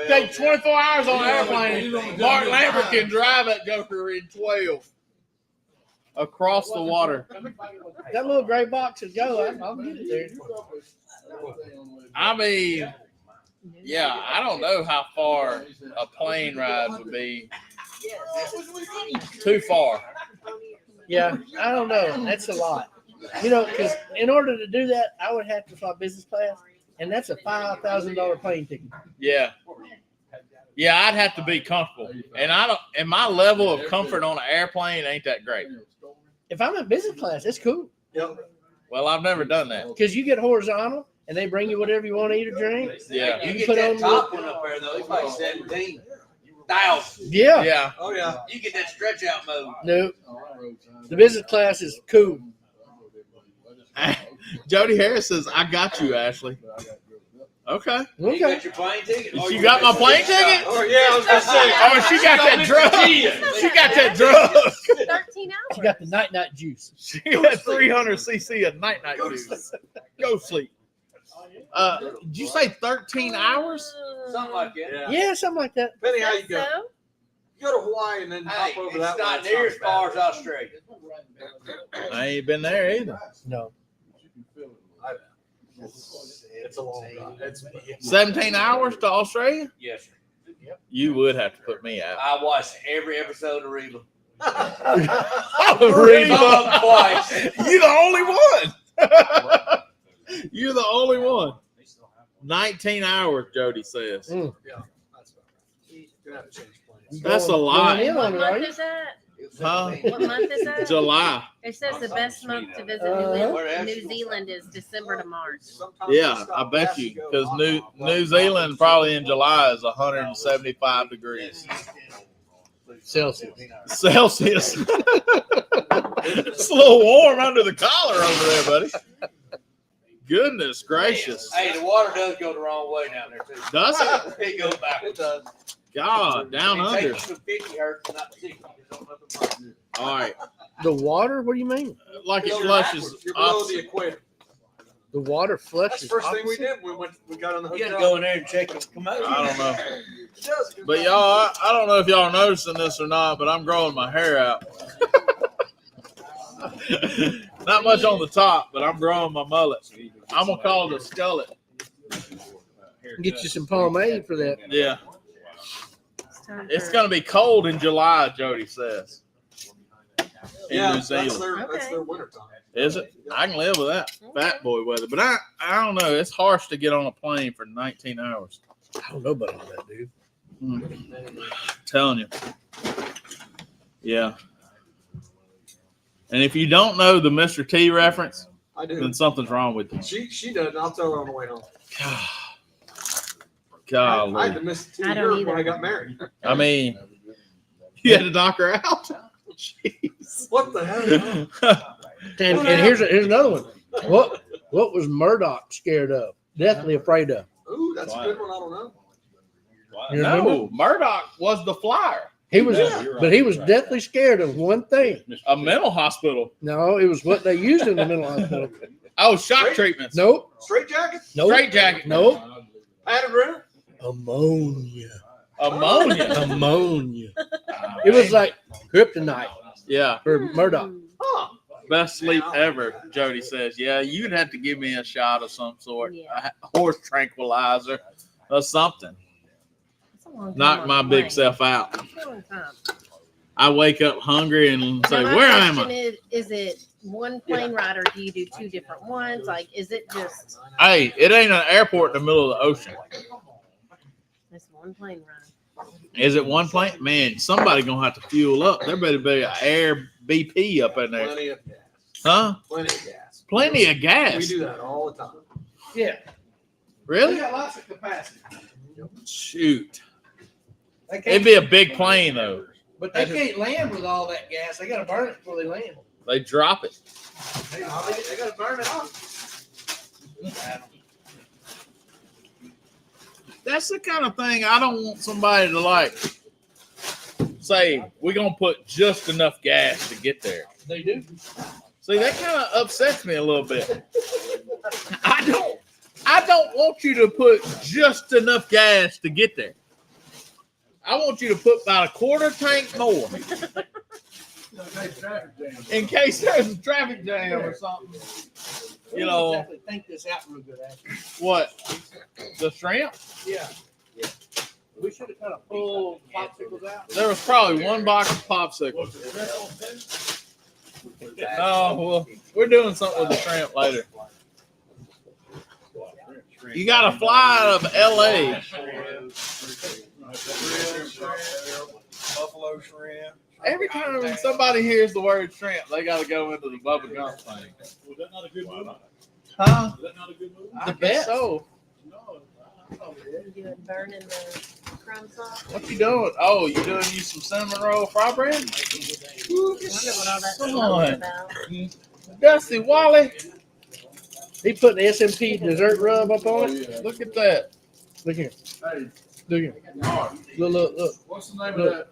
Take 24 hours on the airplane. Mark Lambert can drive that joker in 12 across the water. That little gray box is go. I'll get it there. I mean, yeah, I don't know how far a plane ride would be. Too far. Yeah, I don't know. That's a lot. Because in order to do that, I would have to fly business class, and that's a $5,000 plane ticket. Yeah. Yeah, I'd have to be comfortable. And my level of comfort on an airplane ain't that great. If I'm in business class, it's cool Well, I've never done that. because you get horizontal, and they bring you whatever you want to eat or drink. Yeah. You You get put that on top one up there though. It's like 17,000. Yeah. Yeah. Oh yeah. You get that stretch out mode. No, the business class is cool. Jody Harris says, "I got you, Ashley." Okay. You Okay. got your plane ticket? She got my plane ticket? Oh yeah, I was gonna say. Oh, she got that drug. She got that drug. 13 hours. She got the night juice. She got 300 cc of night juice. Go sleep. Did you say 13 hours? Something like that. Yeah. Yeah, something like that. Depending how you go. So, You go to Hawaii and then Hey, hop over it's that not way. near as far as Australia. I ain't been there either. No. It's a long ride. 17 hours to Australia? Yes, sir. You would have to put me out. I watched every episode of Reba. Reba. Twice. You're the only one. You're the only one. 19 hours, Jody says. Mm. Yeah, that's about right. You're gonna have to change plans. That's a Going lot. in what on it, are month you? is that? Huh? What month is that? July. It says the best month to visit New Zealand is December to March. Sometimes Yeah, you I stop bet fast you. and go, Because wow. New Zealand probably in July is 175 degrees Celsius. Celsius. It's a little warm under the collar over there, buddy. Goodness gracious. Hey, the water does go the wrong way down there too. Does it? It goes It backwards. does. God, down It under. takes you to 50 hertz, not 60. All right. The water? What do you mean? Like it You're flushes backwards. You're below up. the equator. The water That's flushes. the first thing we opposite. did. We got on the You hotel. gotta go in there and check the commode. I don't know. It does. But y'all, I don't know if y'all are noticing this or not, but I'm growing my hair out. Not much on the top, but I'm growing my mullet. I'm gonna call it a skullet. Get you some pomade for that. Yeah, time it's for- gonna be cold in July, Jody says. In Yeah, New that's Zealand. that's their winter time. Is it? I can live with that fat boy weather, but I don't know. It's harsh to get on a plane for 19 hours. I don't know about all that, dude. Telling you. Yeah. And if you don't know the Mr. T reference, I do. then something's wrong with you. She does. I'll tell her on the way home. God. I had to miss 2 I don't years when either. I got married. I mean, you had to knock her out. Jeez. What the hell? And here's another one. What was Murdoch scared of? Deathly afraid of. Ooh, that's a good one. I don't know. You remember? No, Murdoch was the flyer. He was, but he was deathly scared of one thing. A mental hospital. No, it was what they used in the mental hospital. Oh, shock treatments. Nope. Straight jacket? Nope. Straight jacket. Nope. Adam Brenner? Ammonia. Ammonia. Ammonia. It was like kryptonite Yeah. for Murdoch. Huh. Best sleep ever, Jody says. Yeah, you'd have to give me a shot of some sort. Yeah. A horse tranquilizer or something. That's a long time Knock on my the big plane. self out. That's a long time. I wake up hungry and say, Now, my where am question I? Is it one plane ride or do you do 2 different ones? Like, is it just Hey, it ain't an airport in the middle of the ocean. it's one plane ride? Is it one plane? Man, somebody gonna have to fuel up. There better be an air BP up in there. Plenty of gas. Huh? Plenty of gas. Plenty of We gas. do that all the time. Yeah. Really? got lots of capacity. Shoot. They It'd can't, be a big plane though. but they can't land with all that gas. They got to burn it before they land. They drop it. They got to burn it off. That's the kind of thing I don't want somebody to like say, we're gonna put just enough gas to get there. They do. See, that kind of upsets me a little bit. I don't want you to put just enough gas to get there. I want you to put about a quarter tank more in case there's a traffic jam or something. You know Definitely think this out real good. Actually. what? The shrimp? Yeah. We should have kind of pulled popsicles out. There was probably one box of popsicles. No, well, we're doing something with the shrimp later. You got to fly out of LA. Buffalo shrimp. Every time somebody hears the word shrimp, they got to go into the Bubba Gump thing. Was that not a good movie? Huh? Was that not a good movie? I guess so. No. You doing burning the crumb sauce? What you doing? Oh, you doing you some cinnamon roll fry bread? I wonder what all that Come smells on. about. Dusty Wally, He put the SMP dessert rub up on it. Yeah. look at that. Look here. Hey, Look here. Mark, Look. what's the name of that?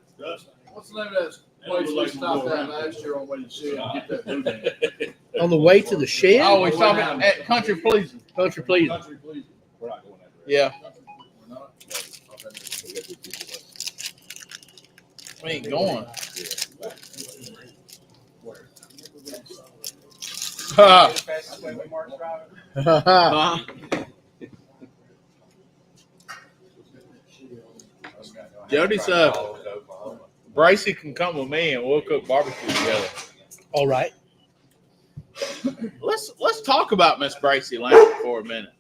What's the name of that place we stopped at last year on way to see and get that food? On the way to the shed. Oh, we stopping at Country Pleasing. Country please. Country, please. We're not going that way. Yeah, We're not? we ain't going. Ha. Huh? Jody said, Bracy can come with me and we'll cook barbecue together. All right. Let's talk about Miss Bracy Lambert for a minute.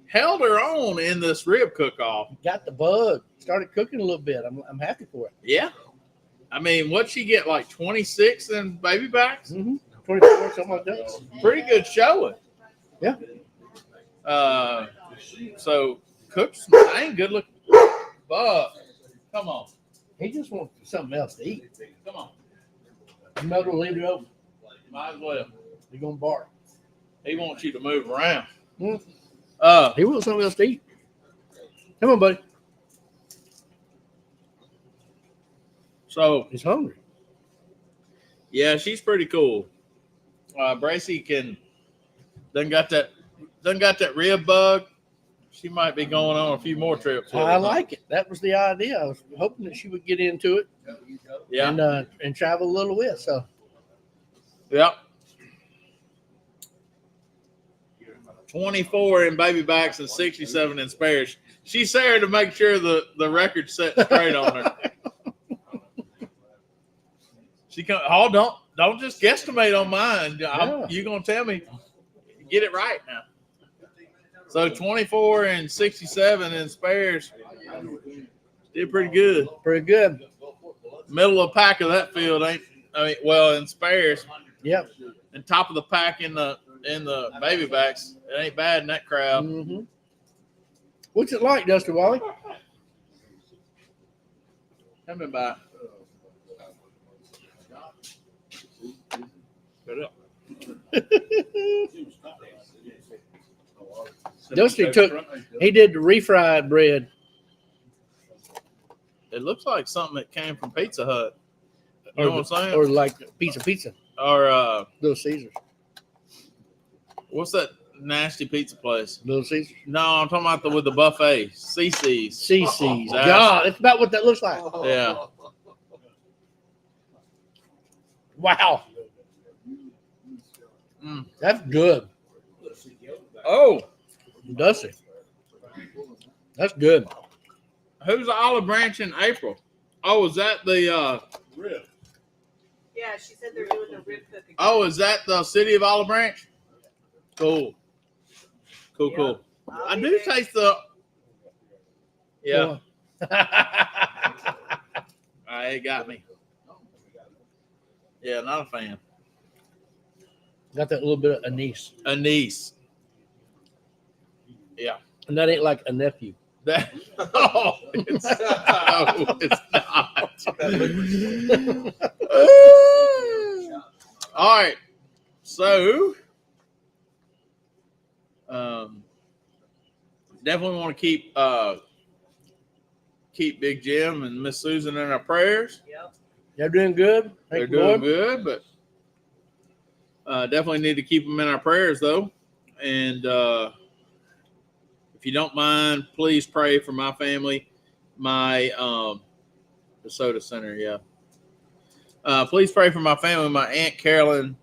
Held her own in this rib cook-off. Got the bug. Started cooking a little bit. I'm happy for it. Yeah. I mean, what'd she get, like 26 in baby backs? 24, something like that. Pretty good showing. Yeah. So cooked some dang good looking buck. Come on. He just wants something else to eat. Come on. You might as well leave it open. Might as well. He's gonna bark. He wants you to move around. Hmm. Uh, He wants something else to eat. Come on, buddy. so He's hungry. yeah, she's pretty cool. Bracy can Done got that rib bug. She might be going on a few more trips. with I it. like it. That was the idea. I was hoping that she would get into it Yeah. and travel a little bit. So Yep. 24 in baby backs and 67 in spares. She's there to make sure the record's set straight on her. She come. Oh, don't just guesstimate on mine. You're gonna tell me, get it right now. So 24 and 67 in spares. Did pretty good. pretty good. Middle of the pack of that field in spares. Yep. And top of the pack in the baby backs. It ain't bad in that crowd. Mm-hmm. What's it like, Dustin Wally? Coming by. Dusty he did the refried bread. It looks like something that came from Pizza Hut. You know what I'm saying? Or like pizza. Or Little Caesars. what's that nasty pizza place? Little Caesars. No, I'm talking about with the buffet. CC's. CC's. That's- God, that's about what that looks like. Yeah. Wow. Mm. That's good. Oh, Dusty. That's good. who's the Olive Branch in April? Oh, is that the Rib. Yeah, she said they're doing the rib cook again. oh, is that the city of Olive Branch? Cool. Cool, Yeah. cool. I'll I be do there. taste the yeah. It got me. Yeah, not a fan. Got that little bit of anise. Anise. Yeah. And that ain't like a nephew. That no, it's not. All right. So definitely want to keep Big Jim and Miss Susan in our prayers. Yep. They're doing good. They're Thank you, doing Lord. good, but definitely need to keep them in our prayers, though. And if you don't mind, please pray for my family, my DeSoto Center. Yeah. Please pray for my family. My Aunt Carolyn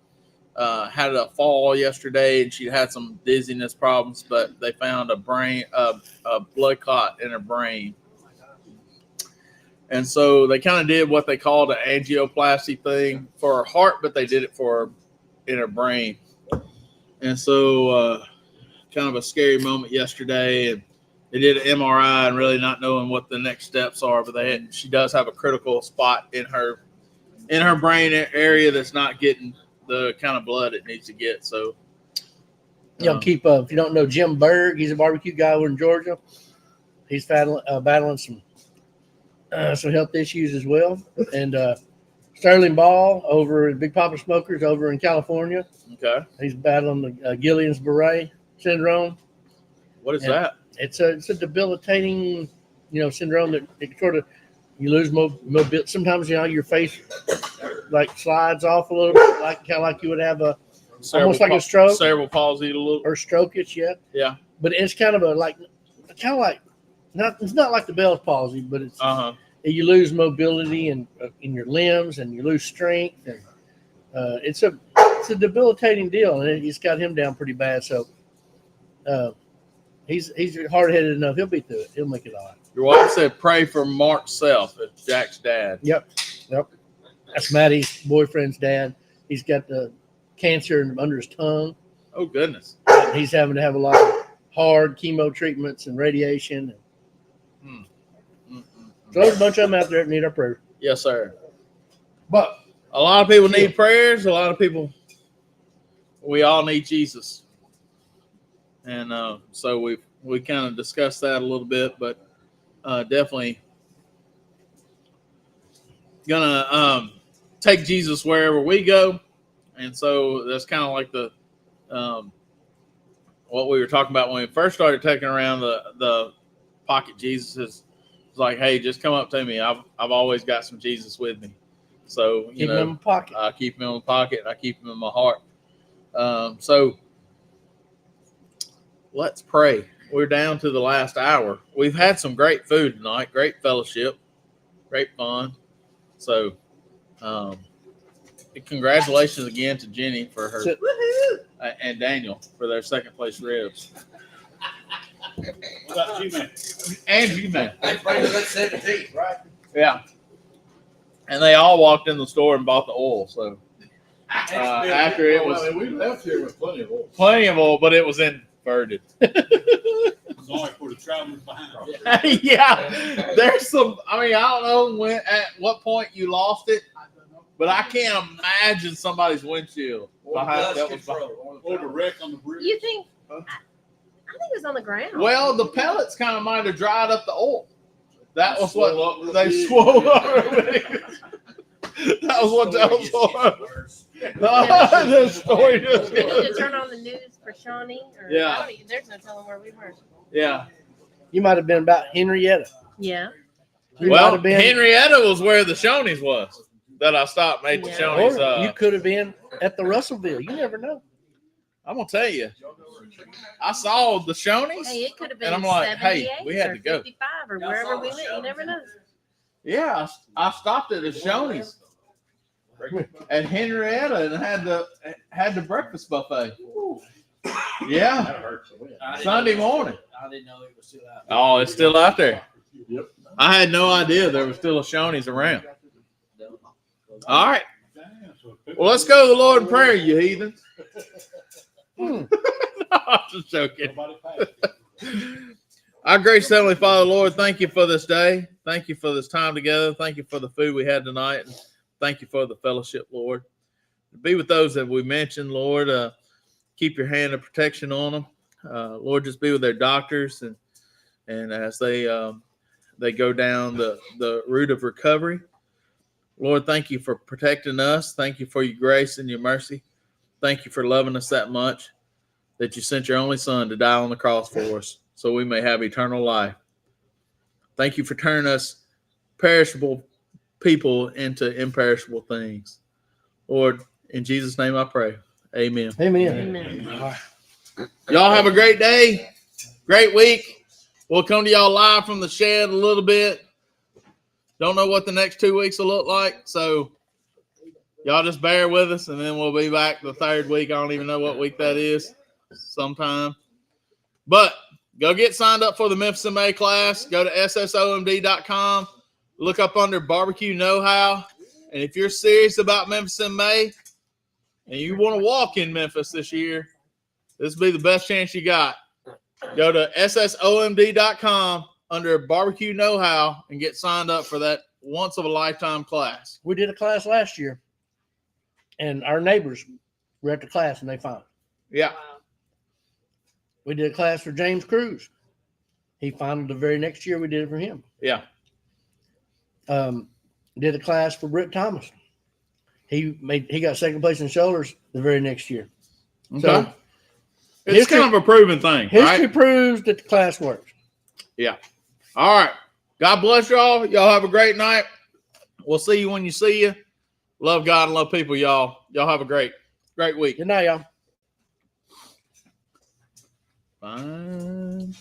had a fall yesterday, and she had some dizziness problems, but they found a blood clot in her brain. And so they kind of did what they called an angioplasty thing for her heart, but they did it for her in her brain. And so kind of a scary moment yesterday. And they did an MRI and really not knowing what the next steps are, but she does have a critical spot in her brain area that's not getting the kind of blood it needs to get. So Keep if you don't know Jim Berg, he's a barbecue guy over in Georgia. He's battling some health issues as well. And Sterling Ball over at Big Papa Smokers over in California. okay. He's battling the Guillain-Barré syndrome. What is And that? It's a debilitating, syndrome that it sort of you lose mobility. Sometimes your face like slides off a little bit, like kind of like you would have almost like a stroke. Cerebral palsy a little. Or stroke-ish, yeah. Yeah. But it's kind of it's not like the Bell's palsy, but it's you lose mobility in your limbs and you lose strength, and it's a debilitating deal, and it's got him down pretty bad. So he's hard-headed enough; he'll be through it. He'll make it all right. Your wife said pray for Mark Self, it's Jack's dad. Yep. That's Maddie's boyfriend's dad. He's got the cancer under his tongue. Oh goodness. He's having to have a lot of hard chemo treatments and radiation. So there's a bunch of them out there that need our prayers. Yes, sir. But A lot of people need prayers. A lot of people, we all need Jesus. And so we kind of discussed that a little bit, but definitely gonna take Jesus wherever we go. And so that's kind of like the what we were talking about when we first started taking around the pocket Jesus is like, hey, just come up to me. I've always got some Jesus with me. So keep him in my pocket. I keep him in my pocket. I keep him in my heart. So let's pray. We're down to the last hour. We've had some great food tonight, great fellowship, great fun. So, congratulations again to Jenny for her and Daniel for their second place ribs. What about you, man? And you, man. That's 17, right? Yeah. And they all walked in the store and bought the oil. So after it was we left here with plenty of oil. plenty of oil, but it was inverted. It's only for the travelers behind. Yeah. There's some, I mean, I don't know at what point you lost it, but I can't imagine somebody's windshield behind that was behind. Or the wreck on the bridge. You think? I think it was on the ground. Well, the pellets kind of might have dried up the oil. That was what they swole up. That was what that was for. The story just We need to turn on the news for Shawnee. Or, Yeah. There's no telling where we were. Yeah. You might have been about Henrietta. Yeah. You might Well, have been, Henrietta was where the Shoney's was. That I stopped, made the Yeah. Shoney's. or you could have been at the Russellville. You never know. I'm gonna tell you, I saw the Shoney's. Hey, it could have been And I'm like, hey, 78 we had or to go. 55 or wherever we went. You never know. Yeah, I stopped at the Shoney's at Henrietta and had the breakfast buffet. Yeah, Sunday morning. I didn't know it was still out. Oh, it's still out there. Yep. I had no idea there was still a Shoney's around. All right, well, let's go to the Lord in prayer, you heathens. No, I'm just joking. Our gracious Heavenly Father, Lord, thank you for this day. Thank you for this time together. Thank you for the food we had tonight. And thank you for the fellowship, Lord. Be with those that we mentioned, Lord. Keep your hand of protection on them. Lord, just be with their doctors and as they go down the route of recovery. Lord, thank you for protecting us. Thank you for your grace and your mercy. Thank you for loving us that much that you sent your only son to die on the cross for us so we may have eternal life. Thank you for turning us perishable people into imperishable things. Lord, in Jesus' name I pray. Amen. Amen. Amen. Y'all have a great day, great week. We'll come to y'all live from the shed a little bit. Don't know what the next 2 weeks will look like, so y'all just bear with us, and then we'll be back the third week. I don't even know what week that is sometime. But go get signed up for the Memphis MA class. Go to ssomd.com. Look up under Barbecue Know-How. And if you're serious about Memphis MA and you want to walk in Memphis this year, this will be the best chance you got. Go to ssomd.com under Barbecue Know-How and get signed up for that once-of-a-lifetime class. We did a class last year, and our neighbors were at the class, and they found it. Yeah. We did a class for James Cruz. He found it the very next year we did it for him. Yeah. Did a class for Britt Thomas. He got second place in shoulders the very next year. Okay. So It's history- kind of a proven thing, history right? proves that the class works. Yeah. All right. God bless y'all. Y'all have a great night. We'll see you when you see you. Love God and love people, y'all. Y'all have a great week. Good night, y'all. Fine.